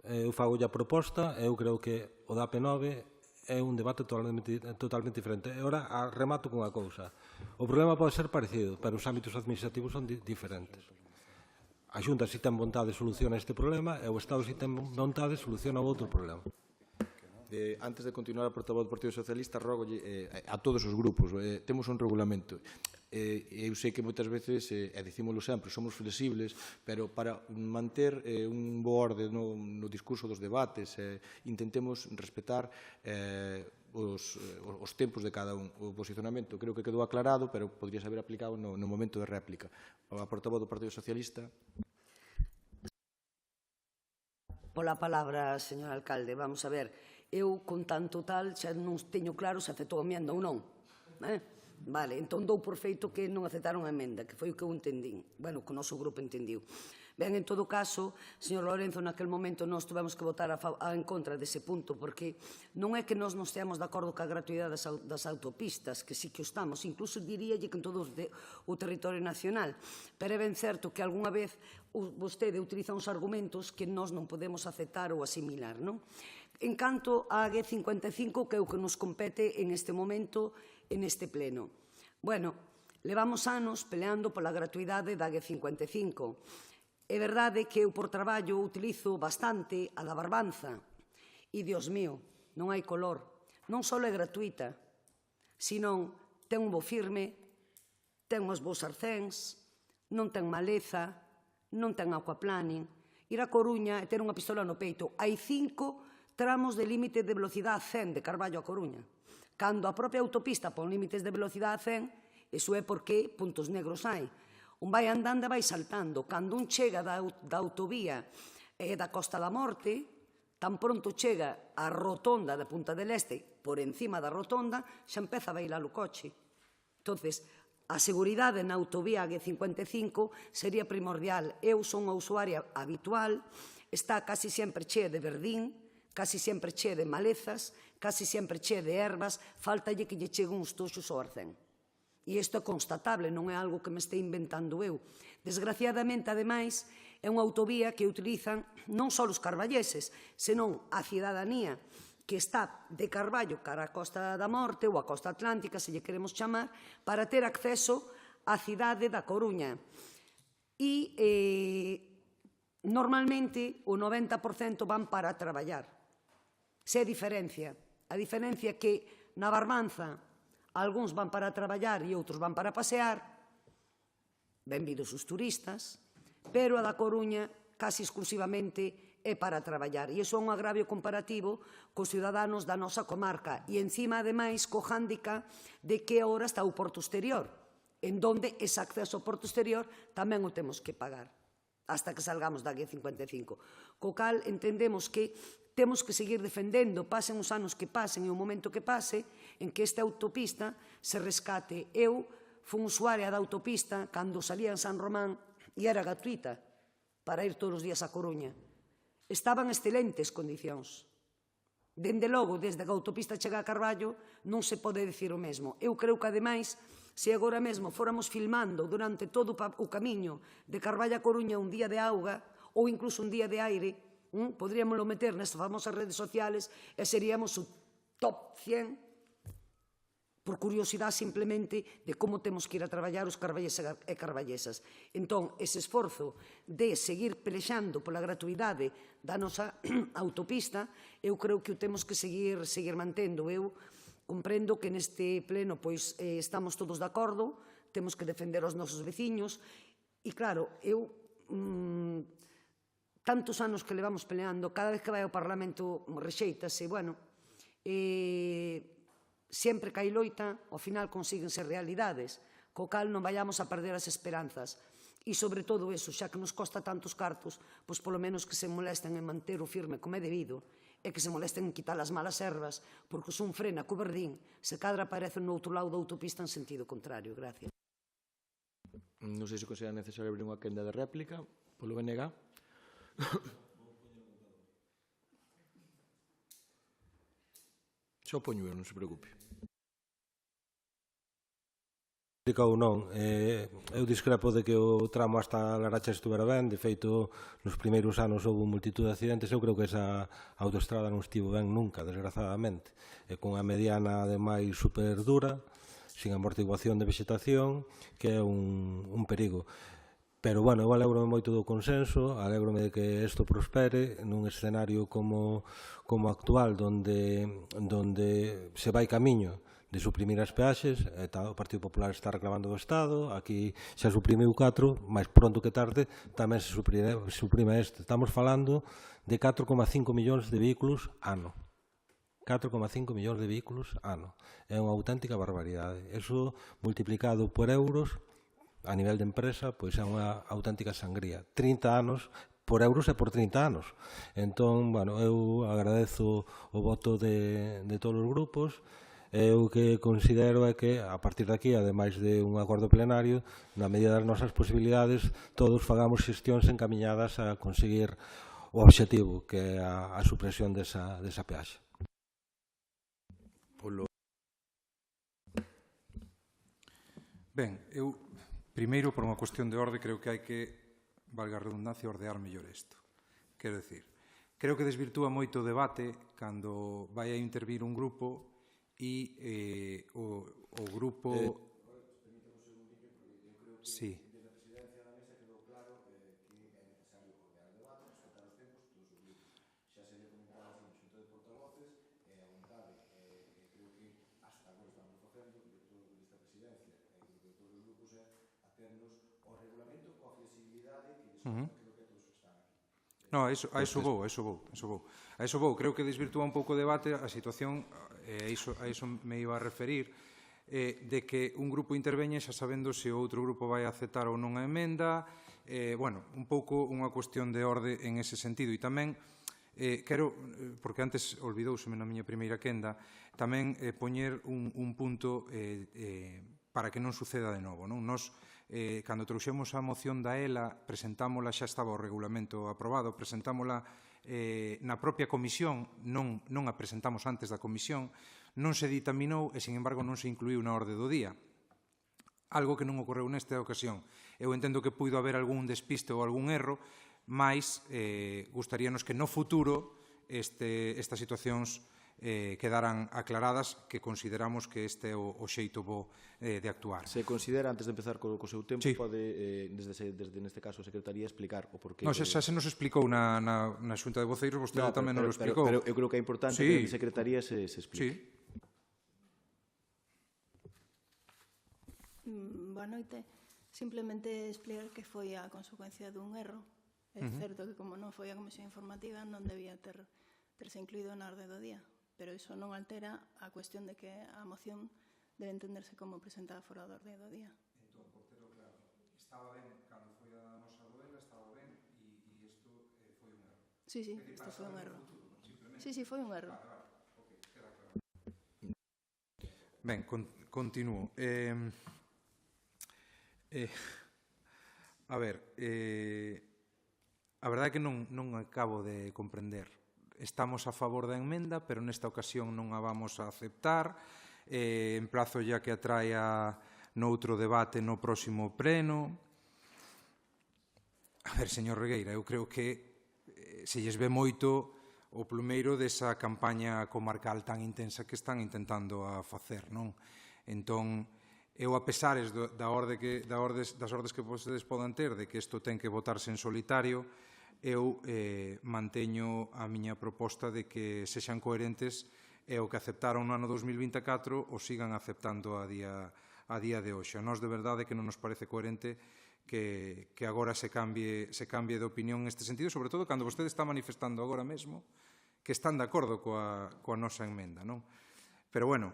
Eu fago a proposta, eu creo que o da P9 é un debate totalmente diferente. E ora remato con unha cousa. O problema pode ser parecido, pero os ámbitos administrativos son diferentes. A Xunta si ten vontade soluciona este problema e o Estado si ten vontade soluciona outro problema. Antes de continuar a portavoz do Partido Socialista, rogolle a todos os grupos, temos un regulamento. Eu sei que moitas veces, e dicímolo sempre, somos flexibles, pero para manter un bo orde no discurso dos debates, intentemos respetar os tempos de cada un. O posicionamento creo que quedou aclarado, pero podría haber aplicado no momento de réplica. A portavoz do Partido Socialista. Pola palabra, señor alcalde, vamos a ver, eu con tanto tal xa non teño claro se aceptou a emenda ou non. Vale, entón dou por feito que non aceptaron a emenda, que foi o que eu entendín. Bueno, que o noso grupo entendiu. Ben, en todo caso, señor Lorenzo, naquel momento nós tuvemos que votar en contra dese punto, porque non é que nós non esteamos de acordo ca gratuidade das autopistas, que sí que o estamos, incluso diríalle que en todo o territorio nacional, pero é ben certo que algunha vez vostede utiliza uns argumentos que nós non podemos aceptar ou asimilar, non? En canto á G55, que é o que nos compete en este momento, en este pleno. Bueno, levamos anos peleando pola gratuidade da G55. É verdade que eu por traballo utilizo bastante a da Barbanza e, Dios mío, non hai color. Non só é gratuita, senón ten un bo firme, ten unhas bons arcéns, non ten maleza, non ten aquaplaning. Ir a Coruña e ter unha pistola no peito. Hai 5 tramos de límite de velocidade 100 de Carballo a Coruña. Cando a propia autopista pon límites de velocidade 100, iso é porque puntos negros hai. Un vai andando e vai saltando. Cando un chega da autovía da Costa da Morte, tan pronto chega á rotonda da Punta del Este, por encima da rotonda, xa empeza a bailar o coche. Entonces, a seguridade na autovía G55 sería primordial. Eu son unha usuaria habitual, está casi sempre chea de verdín, casi sempre chea de malezas, casi sempre chea de ervas, faltalle que lle cheguen uns toxos ao arcén. E isto é constatable, non é algo que me este inventando eu. Desgraciadamente, ademais, é unha autovía que utilizan non só os carballeses, senón a cidadanía que está de Carballo cara a Costa da Morte ou a Costa Atlántica, se lle queremos chamar, para ter acceso á cidade da Coruña. E normalmente o 90% van para traballar. Se é a diferencia é que na Barbanza algúns van para traballar e outros van para pasear, benvidos os turistas, pero a da Coruña casi exclusivamente é para traballar. E iso é un agravio comparativo cos ciudadanos da nosa comarca. E encima, ademais, co hándicap de que agora está o porto exterior, en donde ese acceso ao porto exterior tamén o temos que pagar, hasta que salgamos da G55. Co cal entendemos que temos que seguir defendendo, pasen os anos que pasen e o momento que pase, en que esta autopista se rescate. Eu fui usuaria da autopista cando salía en San Román e era gratuita para ir todos os días a Coruña. Estaban excelentes condicións. Dende logo, desde que a autopista chega a Carballo, non se pode dicir o mesmo. Eu creo que, ademais, se agora mesmo fóramos filmando durante todo o camiño de Carballo a Coruña un día de auga ou incluso un día de aire, podríamoslo meter nestas famosas redes sociales e seríamos o top 100 por curiosidade simplemente de como temos que ir a traballar os carballeses e carballesas. Entón, ese esforzo de seguir pelexando pola gratuidade da nosa autopista, eu creo que o temos que seguir mantendo. Eu comprendo que neste pleno estamos todos de acordo, temos que defender os nosos veciños e, claro, eu tantos anos que levamos peleando, cada vez que vai ao Parlamento rexeitase, bueno, sempre que hai loita, ao final consíguense realidades, co cal non vayamos a perder as esperanzas. E, sobre todo, eso, xa que nos costa tantos cartos, pois polo menos que se molesten en manter o firme como é debido, e que se molesten en quitar as malas ervas, porque se un frena co verdín, se cadra aparece no outro lado da autopista en sentido contrario. Gracias. Non sei se considera necesario abrir unha quenda de réplica polo BNG. Só poño eu, non se preocupe. Ou non, eu discrepo de que o tramo hasta Laracha estuvera ben. De feito, nos primeiros anos houve multitud de accidentes. Eu creo que esa autoestrada non estivo ben nunca, desgrazadamente, e con a mediana ademais super dura, sin amortiguación de vegetación, que é un perigo. Pero, bueno, eu alegro-me moito do consenso, alegro-me de que isto prospere nun escenario como actual, donde se vai camiño de suprimir as peaxes. O Partido Popular está reclamando do Estado, aquí xa suprimiu 4, máis pronto que tarde tamén se suprime este. Estamos falando de 4,5 millóns de vehículos ano. 4,5 millóns de vehículos ano. É unha auténtica barbaridade. Eso multiplicado por euros a nivel de empresa, pois é unha auténtica sangría. 30 anos por euros e por 30 anos. Entón, bueno, eu agradezo o voto de todos os grupos. Eu que considero é que, a partir de aquí, ademais de un acordo plenario, na medida das nosas posibilidades, todos fagamos xestións encamiñadas a conseguir o obxectivo, que é a supresión desa peaxe. Ben, eu, primeiro, por unha cuestión de orde, creo que hai que, valga a redundancia, ordear mellor isto. Quero dicir, creo que desvirtúa moito o debate cando vai a intervir un grupo e o grupo... Sí. No, a iso vou. Creo que desvirtúa un pouco o debate a situación, a iso me iba a referir, de que un grupo interveñe xa sabendo se o outro grupo vai aceptar ou non a emenda. Bueno, un pouco unha cuestión de orde en ese sentido. E tamén quero, porque antes olvidouseme na miña primeira quenda, tamén poñer un punto para que non suceda de novo. Nos, cando trouxemos a moción da ELA, presentámola, xa estaba o regulamento aprobado, presentámola na propia comisión, non a presentamos antes da comisión, non se ditaminou e, sin embargo, non se incluíu na orde do día. Algo que non ocorreu nesta ocasión. Eu entendo que puido haber algún despiste ou algún erro, mais gustaríanos que no futuro estas situacións quedaran aclaradas, que consideramos que este é o xeito bo de actuar. Se considera, antes de empezar co seu tempo, pode, desde neste caso, a Secretaría, explicar o porqué... Xa se nos explicou na Xunta de Voceiros, vostede tamén nos lo explicou. Pero eu creo que é importante que a Secretaría se explique. Boa noite. Simplemente explicar que foi a consecuencia dun erro. É certo que, como non foi a comisión informativa, non debía terse incluído na orde do día. Pero iso non altera a cuestión de que a moción debe entenderse como presentada fora da orde do día. Entón, por terlo claro, estaba ben, cando foi a nosa duela, estaba ben, e isto foi un erro. Sí, isto foi un erro. Sí, foi un erro. Ok, queda claro. Ben, continúo. A ver, a verdade é que non acabo de comprender. Estamos a favor da emenda, pero nesta ocasión non a vamos a aceptar. Emplazo ya que a traia noutro debate no próximo pleno. A ver, señor Regueira, eu creo que se lles ve moito o plumeiro desa campaña comarcal tan intensa que están intentando a facer, non? Entón, eu, a pesares das ordes que vostedes podan ter, de que isto ten que votarse en solitario, eu manteño a miña proposta de que sexan coherentes e o que aceptaron no ano 2024 o sigan aceptando a día de hoxe. A nós, de verdade, que non nos parece coherente que agora se cambie de opinión neste sentido, sobre todo cando vostede está manifestando agora mesmo que están de acordo coa nosa emenda, non? Pero, bueno,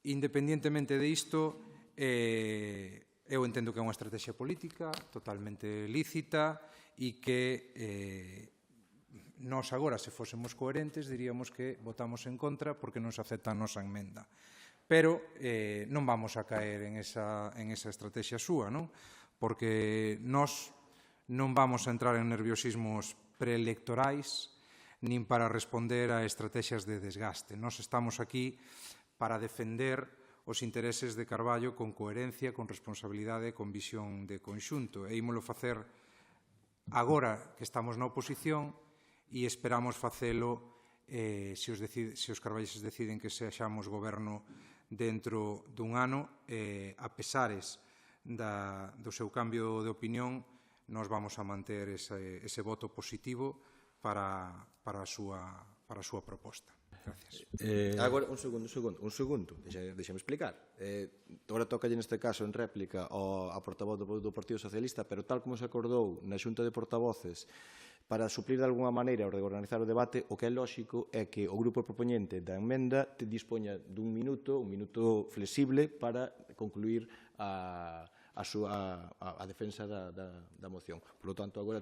independientemente de isto, eu entendo que é unha estrategia política totalmente lícita e que nós agora, se fósemos coherentes, diríamos que votamos en contra porque non se acepta a nosa emenda. Pero non vamos a caer en esa estrategia súa, non? porque nós non vamos a entrar en nerviosismos preelectorais nin para responder a estrategias de desgaste. Nós estamos aquí para defender os intereses de Carballo con coherencia, con responsabilidade e con visión de conxunto. E ímolo facer agora que estamos na oposición e esperamos facelo se os carballeses deciden que sexamos goberno dentro dun ano, a pesares do seu cambio de opinión, nós vamos a manter ese voto positivo para a súa proposta. Gracias. Agora, un segundo, deixame explicar. Agora toca neste caso en réplica a portavoz do Partido Socialista, pero tal como se acordou na Xunta de Portavoces, para suplir de alguna maneira ou reorganizar o debate, o que é lóxico é que o grupo propoñente da emenda te dispoña dun minuto, un minuto flexible para concluir a defensa da moción. Por lo tanto, agora,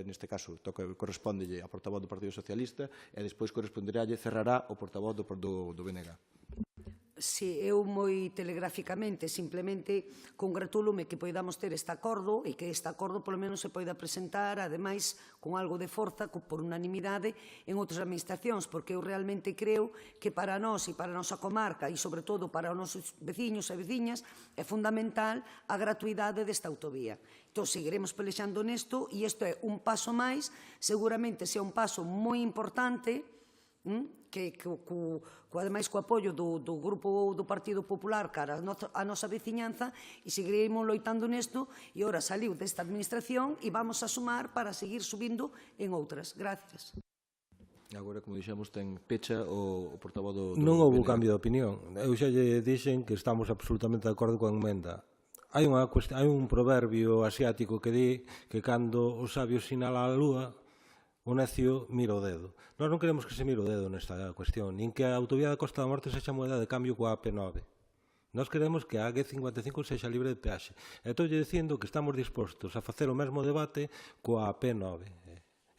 neste caso, correspondelle a portavoz do Partido Socialista e despois corresponderálle, cerrará o portavoz do BNG. Si eu moi telegráficamente simplemente congratúlome que poidamos ter este acordo e que este acordo polo menos se poida presentar, ademais, con algo de forza, por unanimidade, en outras administracións, porque eu realmente creo que para nós e para a nosa comarca e, sobre todo, para os nosos veciños e veciñas é fundamental a gratuidade desta autovía. Entón, seguiremos pelexando nesto e isto é un paso máis, seguramente sea un paso moi importante, que ademais co apoio do Grupo do Partido Popular cara a nosa veciñanza, e seguiremos loitando nesto, e ora saliu desta administración e vamos a sumar para seguir subindo en outras. Gracias. Agora, como dixemos, ten pecha o portavoz do Non houve BNG. cambio de opinión. Eu xa lle dixen que estamos absolutamente de acordo coa emenda. Hai un proverbio asiático que di que cando o sabio sinala a lúa, o necio mira o dedo. Nós non queremos que se mire o dedo nesta cuestión, nin que a autovía da Costa da Morte sexa moeda de cambio coa AP9. Nós queremos que a AG55 sexa libre de peaxe. E estou dicindo que estamos dispostos a facer o mesmo debate coa AP9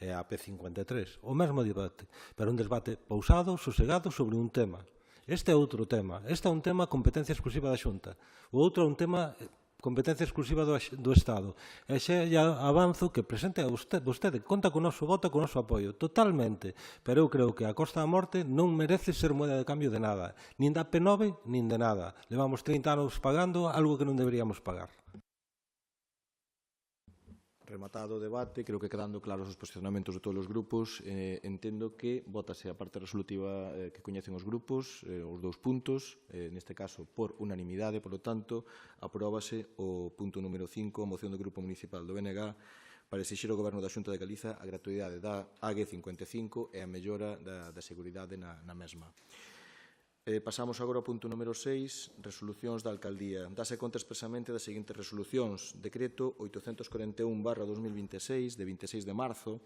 e a AP53. O mesmo debate, pero un debate pausado, sosegado sobre un tema. Este é outro tema. Este é un tema competencia exclusiva da Xunta. O outro é un tema competencia exclusiva do Estado. E xa avanzo que presente a vostede, conta con o noso voto, con o noso apoio, totalmente. Pero eu creo que a Costa da Morte non merece ser moeda de cambio de nada, nin da P9, nin de nada. Levamos 30 anos pagando algo que non deberíamos pagar. Rematado o debate, creo que quedando claros os posicionamentos de todos os grupos, entendo que votase a parte resolutiva que coñecen os grupos, os dous puntos, neste caso por unanimidade, por lo tanto, apróbase o punto número 5, a moción do Grupo Municipal do BNG para exixir ao Goberno da Xunta de Galiza a gratuidade da AG55 e a mellora da seguridade na mesma. Pasamos agora ao punto número 6, resolucións da Alcaldía. Dase conta expresamente das seguintes resolucións. Decreto 841/2026, de 26 de marzo,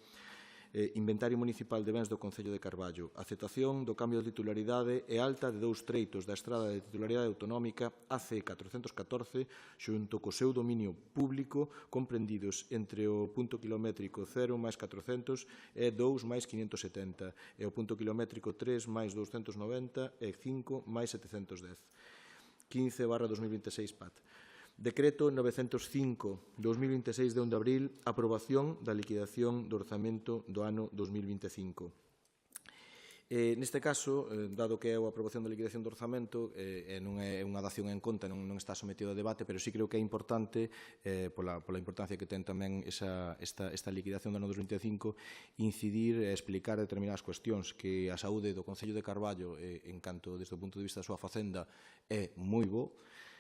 Inventario Municipal de Bens do Concello de Carballo. Aceptación do cambio de titularidade e alta de 2 treitos da estrada de titularidade autonómica AC 414 xunto co seu dominio público comprendidos entre o punto kilométrico 0 máis 400 e 2 máis 570 e o punto kilométrico 3 máis 290 e 5 máis 710. 15/2026 PAT. Decreto 905/2026 de 1 de abril, aprobación da liquidación do orzamento do ano 2025. Neste caso, dado que é a aprobación da liquidación do orzamento, non é unha dación en conta, non está sometido a debate, pero sí creo que é importante, pola importancia que ten tamén esta liquidación do ano 2025, incidir e explicar determinadas cuestións que a saúde do Concello de Carballo, en canto desde o punto de vista da súa facenda, é moi bo,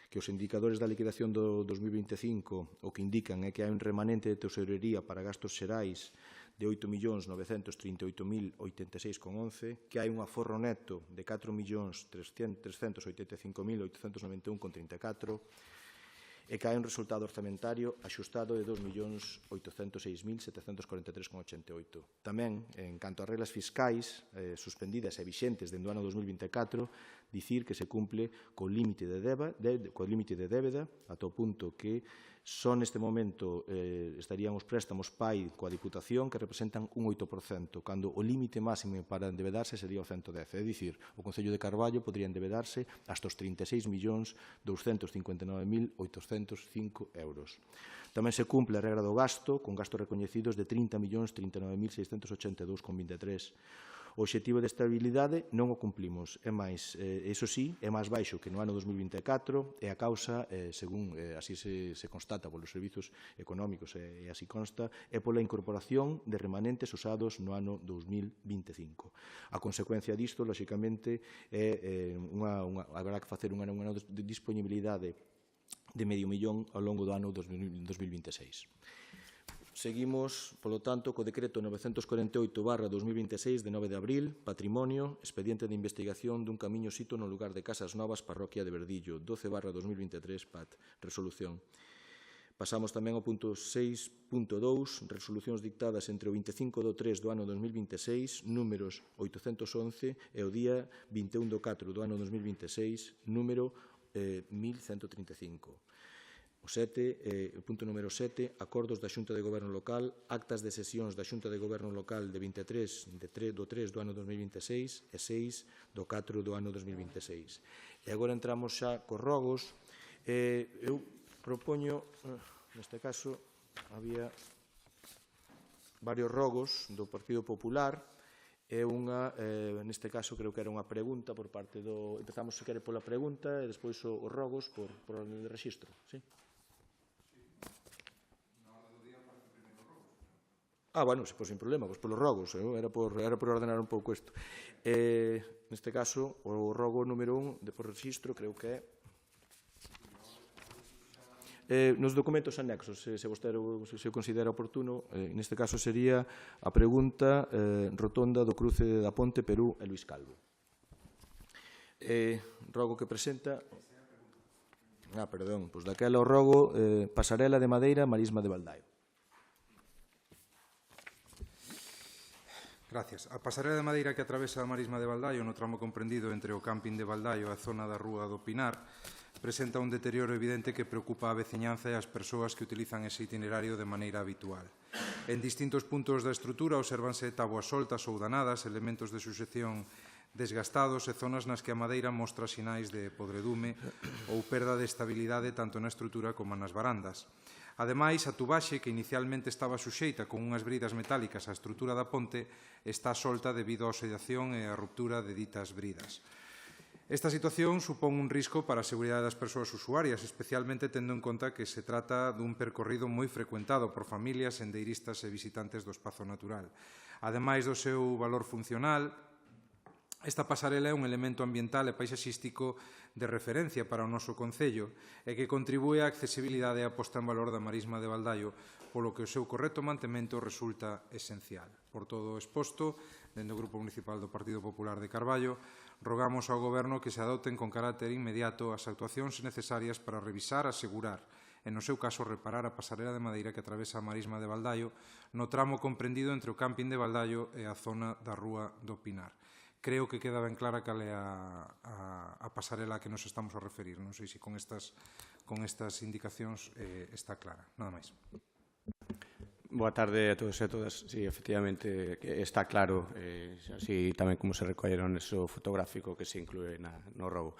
que os indicadores da liquidación do 2025 o que indican é que hai un remanente de tesorería para gastos xerais de 8.938.086,11, que hai un aforro neto de 4.385.891,34 e que hai un resultado orzamentario axustado de 2.086.743,88. Tamén, en canto a reglas fiscais suspendidas e vixentes dende o ano 2024, dicir que se cumple co límite de débeda ata o punto que só neste momento estarían os préstamos PAI coa Diputación que representan un 8%, cando o límite máximo para endebedarse sería o 110. É dicir, o Concello de Carballo podría endebedarse hasta os 36.259.805 euros. Tamén se cumple a regra do gasto, con gastos recoñecidos de 30.039.682,23. O obxectivo de estabilidade non o cumplimos. É máis, iso sí, é máis baixo que no ano 2024 e a causa, según así se constata polos servizos económicos e así consta, é pola incorporación de remanentes usados no ano 2025. A consecuencia disto, lóxicamente, haberá que facer un ano de disponibilidade de $500.000 ao longo do ano 2026. Seguimos, polo tanto, co decreto 948/2026 de 9 de abril, Patrimonio, expediente de investigación dun camiño sito no lugar de Casas Novas, parroquia de Verdillo, 12/2023, PAT, resolución. Pasamos tamén ao punto 6.2, resolucións dictadas entre o 25/3 do ano 2026, números 811, e o día 21/4 do ano 2026, número 1135. O punto número 7, acordos da Xunta de Goberno Local, actas de sesións da Xunta de Goberno Local de 23 do 3 do ano 2026 e 6 do 4 do ano 2026. E agora entramos xa cos rogos. Eu propoño, neste caso, había varios rogos do Partido Popular, e unha, neste caso, creo que era unha pregunta por parte do... Empezamos, se quere, pola pregunta e despois os rogos por orden de rexistro, sí? Bueno, pois sin problema, pois polos rogos, era por ordenar un pouco isto. Neste caso, o rogo número 1 de por rexistro, creo que é nos documentos anexos, se o considera oportuno, neste caso sería a pregunta rotonda do cruce da Ponte Perú e Luís Calvo. Rogo que presenta... perdón, pois daquela o rogo Pasarela de Madeira, Marisma de Baldaio. Gracias. A pasarela de madeira que atravesa a Marisma de Baldaio no tramo comprendido entre o camping de Baldaio e a zona da Rúa do Pinar presenta un deterioro evidente que preocupa a veciñanza e as persoas que utilizan ese itinerario de maneira habitual. En distintos puntos da estrutura obsérvanse tabuas soltas ou danadas, elementos de suxección desgastados e zonas nas que a madeira mostra sinais de podredume ou perda de estabilidade tanto na estrutura como nas barandas. Ademais, a tubaxe, que inicialmente estaba suxeita con unhas bridas metálicas á estrutura da ponte, está solta debido á oxidación e á ruptura de ditas bridas. Esta situación supón un risco para a seguridade das persoas usuarias, especialmente tendo en conta que se trata dun percorrido moi frecuentado por familias, sendeiristas e visitantes do espazo natural. Ademais do seu valor funcional, esta pasarela é un elemento ambiental e paisaxístico de referencia para o noso concello e que contribúe á accesibilidade e a posta en valor da Marisma de Baldaio, polo que o seu correcto mantemento resulta esencial. Por todo o exposto, dende o Grupo Municipal do Partido Popular de Carballo, rogamos ao Goberno que se adopten con carácter inmediato as actuacións necesarias para revisar, asegurar e, no seu caso, reparar a pasarela de madeira que atravesa a Marisma de Baldaio no tramo comprendido entre o camping de Baldaio e a zona da Rúa do Pinar. Creo que queda ben clara cal é a pasarela a que nos estamos a referir. Non sei se con estas indicacións está clara. Nada máis. Boa tarde a todos e a todas. Sí, efectivamente, está claro, así tamén como se recolleron nese fotográfico que se inclúe no robo.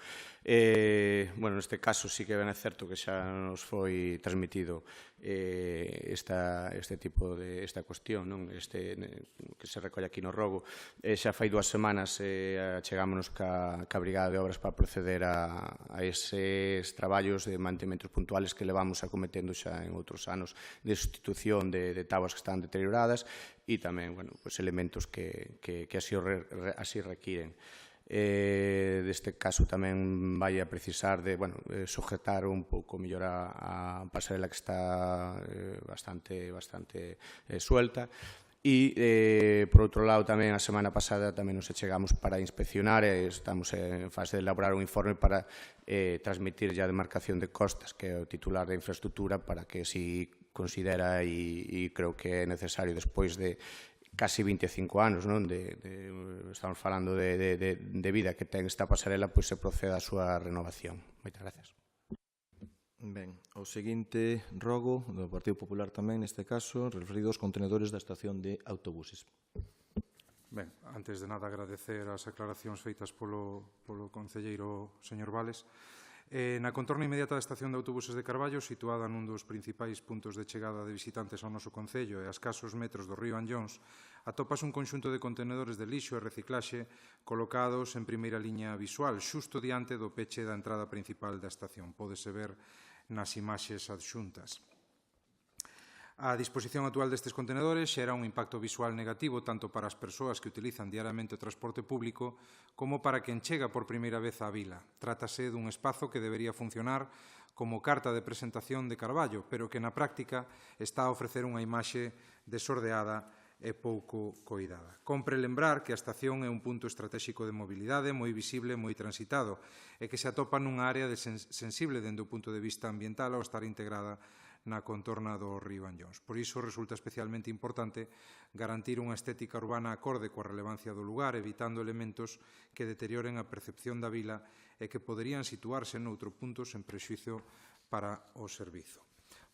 Bueno, neste caso sí que ben é certo que xa nos foi transmitido este tipo de esta cuestión, non? Que se recolle aquí no robo. Xa fai 2 semanas chegámonos ca Brigada de Obras para proceder a eses traballos de mantementos puntuales que levamos acometendo xa en outros anos de sustitución de táboas que están deterioradas e tamén, bueno, pues elementos que así requiren. Deste caso tamén vai a precisar de, bueno, sujetar un pouco mellor a pasarela que está bastante suelta. E, por outro lado, tamén a semana pasada tamén nos chegamos para inspeccionar e estamos en fase de elaborar un informe para transmitir a demarcación de costas, que é o titular da infraestructura, para que si considera e creo que é necesario despois de casi 25 anos, non? Estamos falando de vida que ten esta pasarela, pois se proceda a súa renovación. Moitas gracias. Ben, o seguinte rogo do Partido Popular tamén, neste caso, referido aos contenedores da estación de autobuses. Ben, antes de nada agradecer as aclaracións feitas polo concelleiro señor Vales. Na contorna inmediata da estación de autobuses de Carballo, situada nun dos principais puntos de chegada de visitantes ao noso concello e a escasos metros do río Anllóns, atopas un conxunto de contenedores de lixo e reciclaxe colocados en primeira liña visual, xusto diante do peche da entrada principal da estación. Pódese ver nas imaxes adxuntas. A disposición actual destes contenedores xera un impacto visual negativo tanto para as persoas que utilizan diariamente o transporte público como para quen chega por primeira vez á vila. Trátase dun espazo que debería funcionar como carta de presentación de Carballo, pero que na práctica está a ofrecer unha imaxe desordeada e pouco coidada. Compre lembrar que a estación é un punto estratéxico de mobilidade moi visible e moi transitado e que se atopa nunha área sensible dende o punto de vista ambiental ao estar integrada na contorna do río Anllóns. Por iso resulta especialmente importante garantir unha estética urbana acorde coa relevancia do lugar, evitando elementos que deterioren a percepción da vila e que poderían situarse noutro punto sen prexuízo para o servizo.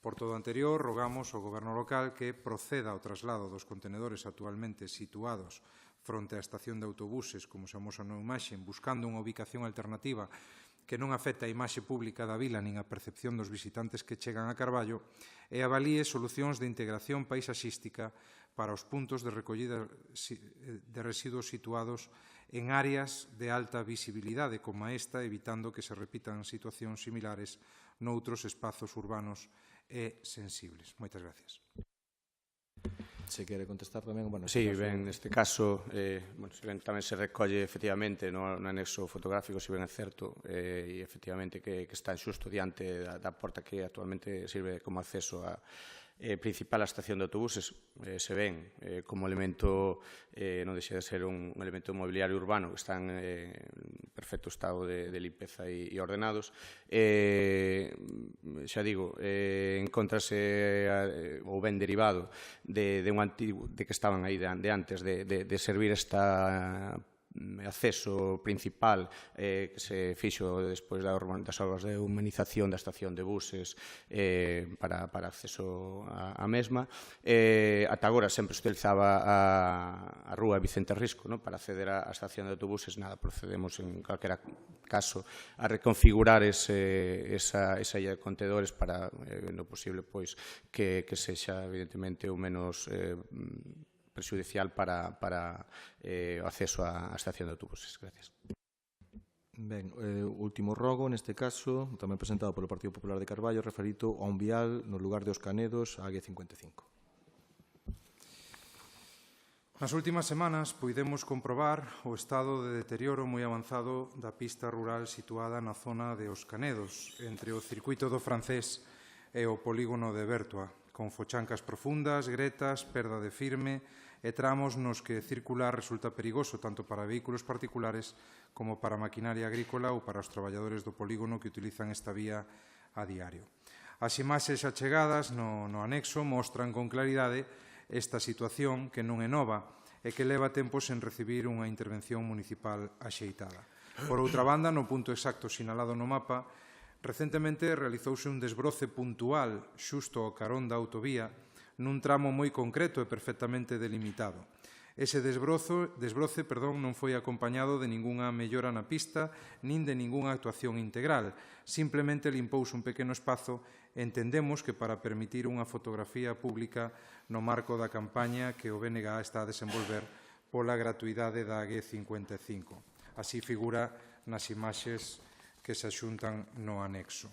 Por todo o anterior, rogamos ao Goberno local que proceda ao traslado dos contenedores actualmente situados fronte á estación de autobuses, como se amosa na imaxe, buscando unha ubicación alternativa que non afecta a imaxe pública da vila nin a percepción dos visitantes que chegan a Carballo e avalíe solucións de integración paisaxística para os puntos de recollida de residuos situados en áreas de alta visibilidade como esta, evitando que se repitan situacións similares noutros espazos urbanos e sensibles. Moitas gracias. Se quere contestar tamén, bueno, Sí, ben, neste caso, tamén se recolle efectivamente no anexo fotográfico, se ben é certo, e efectivamente que está xusto diante da porta que actualmente sirve como acceso a principal a estación de autobuses, se ven como elemento, non deixa de ser un elemento mobiliario urbano que están en perfecto estado de limpeza e ordenados. Xa digo, encontrase ou ben derivado de un antigo, de que estaban aí de antes de servir esta acceso principal que se fixo despois das obras de humanización da estación de buses para acceso á mesma. Ata agora sempre se utilizaba a rúa Vicente Risco para acceder á estación de autobuses. Nada, procedemos en calquera caso a reconfigurar esa illa de contedores para, no posible, que sexa evidentemente o menos prexudicial para o acceso á estación de autobuses. Gracias. Ben, último rogo, neste caso, tamén presentado polo Partido Popular de Carballo, referido a un vial no lugar de Os Canedos, a AG55. Nas últimas semanas puidemos comprobar o estado de deterioro moi avanzado da pista rural situada na zona de Os Canedos, entre o circuito do Francés e o polígono de Bertua, con fochancas profundas, gretas, perda de firme e tramos nos que circular resulta perigoso tanto para vehículos particulares como para maquinaria agrícola ou para os traballadores do polígono que utilizan esta vía a diario. As imaxes achegadas no anexo mostran con claridade esta situación que non é nova e que leva tempo sen recibir unha intervención municipal axeitada. Por outra banda, no punto exacto sinalado no mapa, recentemente realizouse un desbroce puntual xusto ao carón da autovía nun tramo moi concreto e perfectamente delimitado. Ese desbroce non foi acompañado de ningunha mellora na pista nin de ningunha actuación integral. Simplemente limpouse un pequeno espazo e entendemos que para permitir unha fotografía pública no marco da campaña que o BNG está a desenvolver pola gratuidade da AG55. Así figura nas imaxes que se axuntan no anexo.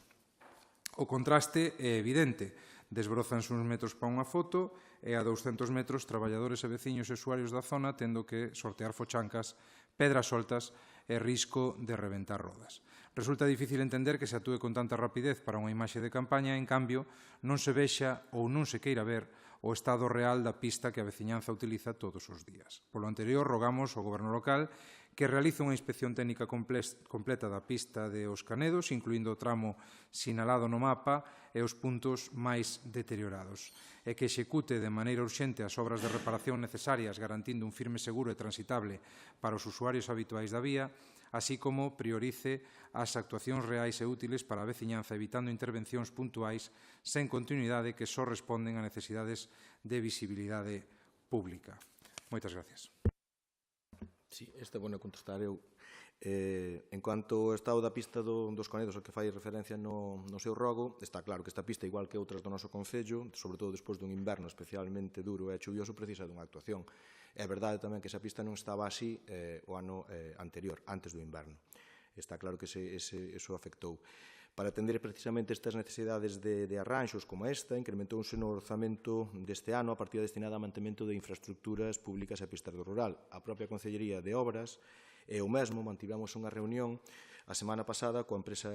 O contraste é evidente. Desbrozanse uns metros para unha foto e a 200 metros traballadores e veciños e usuarios da zona tendo que sortear fochancas, pedras soltas e risco de reventar rodas. Resulta difícil entender que se atúe con tanta rapidez para unha imaxe de campaña, en cambio, non se vexa ou non se queira ver o estado real da pista que a veciñanza utiliza todos os días. Polo anterior, rogamos ao Goberno local que realiza unha inspección técnica completa da pista de Os Canedos, incluindo o tramo sinalado no mapa e os puntos máis deteriorados, e que execute de maneira urxente as obras de reparación necesarias, garantindo un firme, seguro e transitable para os usuarios habituais da vía, así como priorice as actuacións reais e útiles para a veciñanza, evitando intervencións puntuais sen continuidade que só responden a necesidades de visibilidade pública. Moitas gracias. Sí, este é bueno contestar eu. En cuanto ao estado da pista dos Canedos ao que fai referencia no seu rogo, está claro que esta pista, igual que outras do noso Concello, sobre todo despois dun inverno especialmente duro e chuvioso, precisa dunha actuación. É verdade tamén que esa pista non estaba así o ano anterior, antes do inverno. Está claro que eso afectou. Para atender precisamente estas necesidades de arranxos como esta, incrementouse no orzamento deste ano a partida destinada ao mantemento de infraestructuras públicas e pistas do rural. A propia Concellería de Obras e o mesmo mantivemos unha reunión a semana pasada coa empresa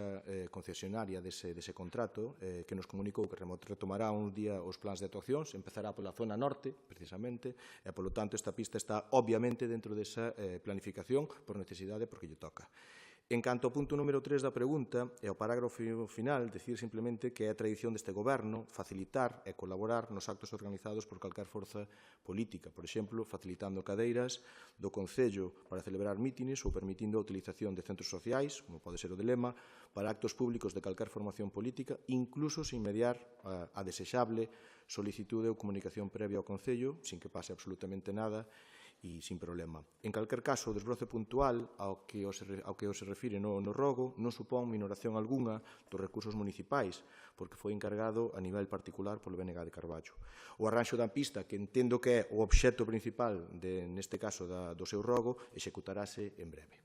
concesionaria dese contrato que nos comunicou que retomará un día os plans de actuacións, empezará pola zona norte, precisamente, e, polo tanto, esta pista está obviamente dentro desa planificación por necesidade porque lle toca. En canto ao punto número 3 da pregunta e ao parágrafo final, decir simplemente que é a tradición deste goberno facilitar e colaborar nos actos organizados por calquer forza política, por exemplo, facilitando cadeiras do Concello para celebrar mítines ou permitindo a utilización de centros sociais, como pode ser o de Lema, para actos públicos de calquer formación política, incluso sin mediar a desexable solicitude ou comunicación previa ao Concello, sin que pase absolutamente nada, e sin problema. En calquer caso, o desbroce puntual ao que se refire no rogo non supón minoración algunha dos recursos municipais, porque foi encargado a nivel particular polo BNG de Carballo. O arranxo da pista, que entendo que é o obxecto principal, neste caso do seu rogo, executarase en breve.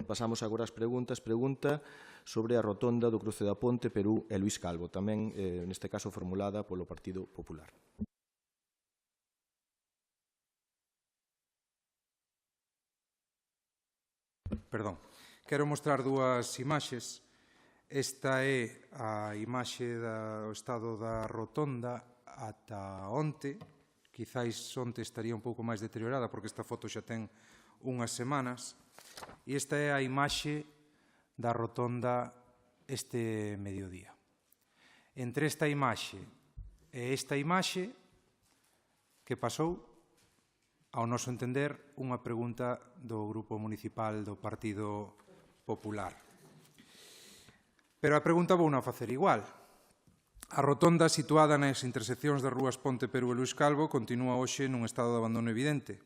Pasamos agora ás preguntas. Pregunta sobre a rotonda do cruce da Ponte, Perú e Luís Calvo, tamén, neste caso, formulada polo Partido Popular. Perdón. Quero mostrar dúas imaxes. Esta é a imaxe do estado da rotonda ata onte. Quizáis onte estaría un pouco máis deteriorada porque esta foto xa ten unhas semanas. E esta é a imaxe da rotonda este mediodía. Entre esta imaxe e esta imaxe, que pasou, ao noso entender, unha pregunta do Grupo Municipal do Partido Popular. Pero a pregunta vou non facer igual. A rotonda situada nas interseccións das rúas Ponte, Perú e Luís Calvo continúa hoxe nun estado de abandono evidente.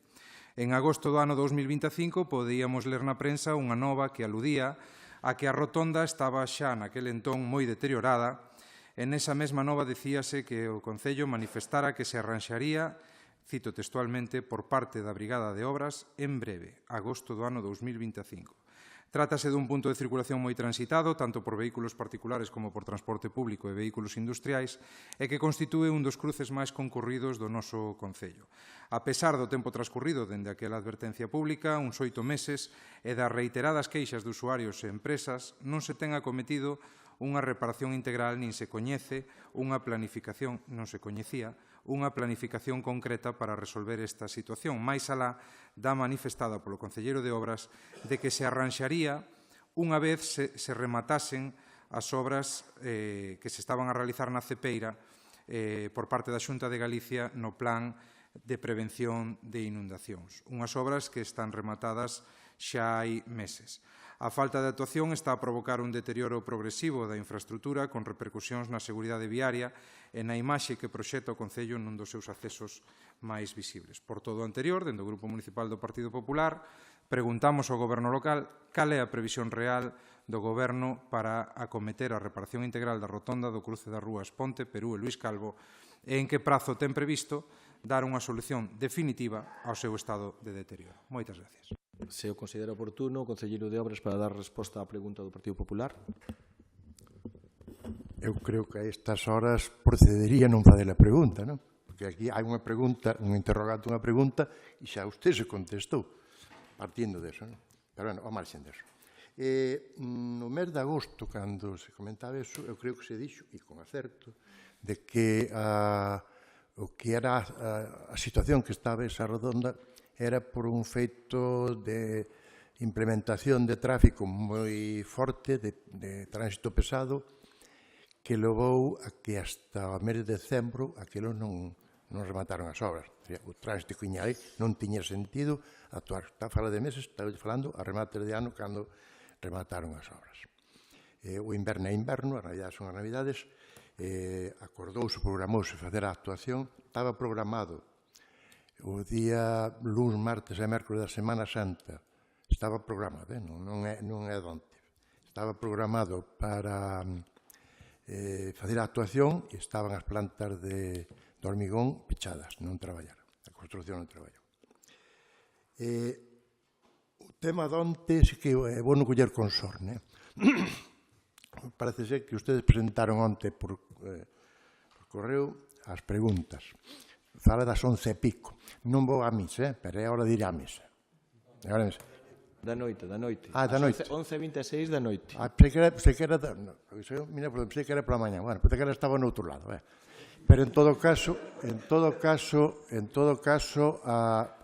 En agosto do ano 2025 podíamos ler na prensa unha nova que aludía a que a rotonda estaba xa naquel entón moi deteriorada e nesa mesma nova dicíase que o Concello manifestara que se arranxaría, cito textualmente, por parte da Brigada de Obras en breve, agosto do ano 2025. Trátase dun punto de circulación moi transitado, tanto por vehículos particulares como por transporte público e vehículos industriais, e que constitúe un dos cruces máis concurridos do noso Concello. A pesar do tempo transcurrido dende aquela advertencia pública, uns 8 meses, e das reiteradas queixas de usuarios e empresas, non se ten acometido unha reparación integral nin se coñece unha planificación, non se coñecía, unha planificación concreta para resolver esta situación, máis alá da manifestada polo Concelleiro de Obras de que se arranxaría unha vez se rematasen as obras que se estaban a realizar na Cepeira por parte da Xunta de Galicia no plan de prevención de inundacións. Unhas obras que están rematadas xa hai meses. A falta de actuación está a provocar un deterioro progresivo da infraestrutura con repercusións na seguridade viaria e na imaxe que proxecta o Concello nun dos seus accesos máis visibles. Por todo o anterior, dende o Grupo Municipal do Partido Popular, preguntamos ao Goberno local cal é a previsión real do Goberno para acometer a reparación integral da rotonda do cruce das rúas Ponte, Perú e Luís Calvo e en que prazo ten previsto dar unha solución definitiva ao seu estado de deterioro. Moitas gracias. Se o considera oportuno, o Concelleiro de Obras para dar resposta á pregunta do Partido Popular. Eu creo que a estas horas procedería non fazer a pregunta, non? Porque aquí hai unha pregunta, un interrogante, unha pregunta, e xa usted se contestou, partindo deso, non? Pero, bueno, ao marxen deso. No mes de agosto, cando se comentaba eso, eu creo que se dixo, e con acerto, de que o que era a situación que estaba esa redonda era por un feito de implementación de tráfico moi forte, de tránsito pesado, que levou a que hasta o mes de decembro aquilo non remataron as obras. O tránsito que iña aí non tiña sentido actuar. Está a falar de meses, está falando a remate de ano cando remataron as obras. O inverno é inverno, as navidades son as navidades, acordouse, programouse facer a actuación, estaba programado o día luns, martes e mércoles da Semana Santa, estaba programado, non é donde, estaba programado para facer a actuación e estaban as plantas de hormigón pechadas, non traballar, a construcción non traballou. O tema donte, sí que é bueno coller con sorne. Parece ser que ustedes presentaron onte por correo as preguntas. Fala das 11 e pico. Non vou a misa, pero é hora de ir a misa. É hora de misa. Da noite. Ah, da noite. 11:26 da noite. Pensei que era pola mañá. Bueno, pensei que era estaba no outro lado. Pero en todo caso,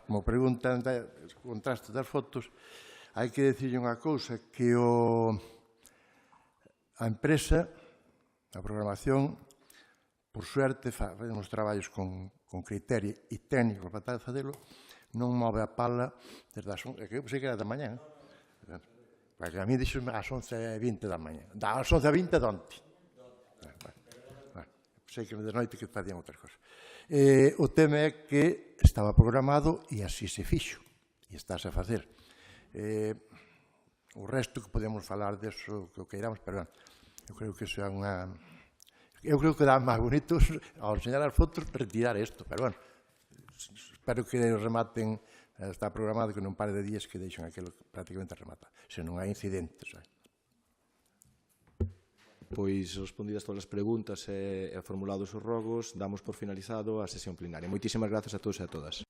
como preguntan o contraste das fotos, hai que dicirlle unha cousa, que a empresa, a programación, por suerte, facemos traballos con criterio e técnico para facelo, non move a pala desde as 11, que eu pensei que era da mañá. Porque a mí dixo ás 11:20 da mañá. Das 11:20 donte. Pensei que de noite que facían outras cosas. O tema é que estaba programado e así se fixo. E estáse a facer. O resto que podemos falar deso que o queiramos, pero eu creo que iso é unha... Eu creo que dá máis bonito ao enseñar as fotos retirar isto, pero bueno, espero que rematen, está programado que nun par de días que deixen aquilo prácticamente remata, se non hai incidentes. Pois respondidas todas as preguntas e formulados os rogos, damos por finalizado a sesión plenaria. Moitísimas grazas a todos e a todas.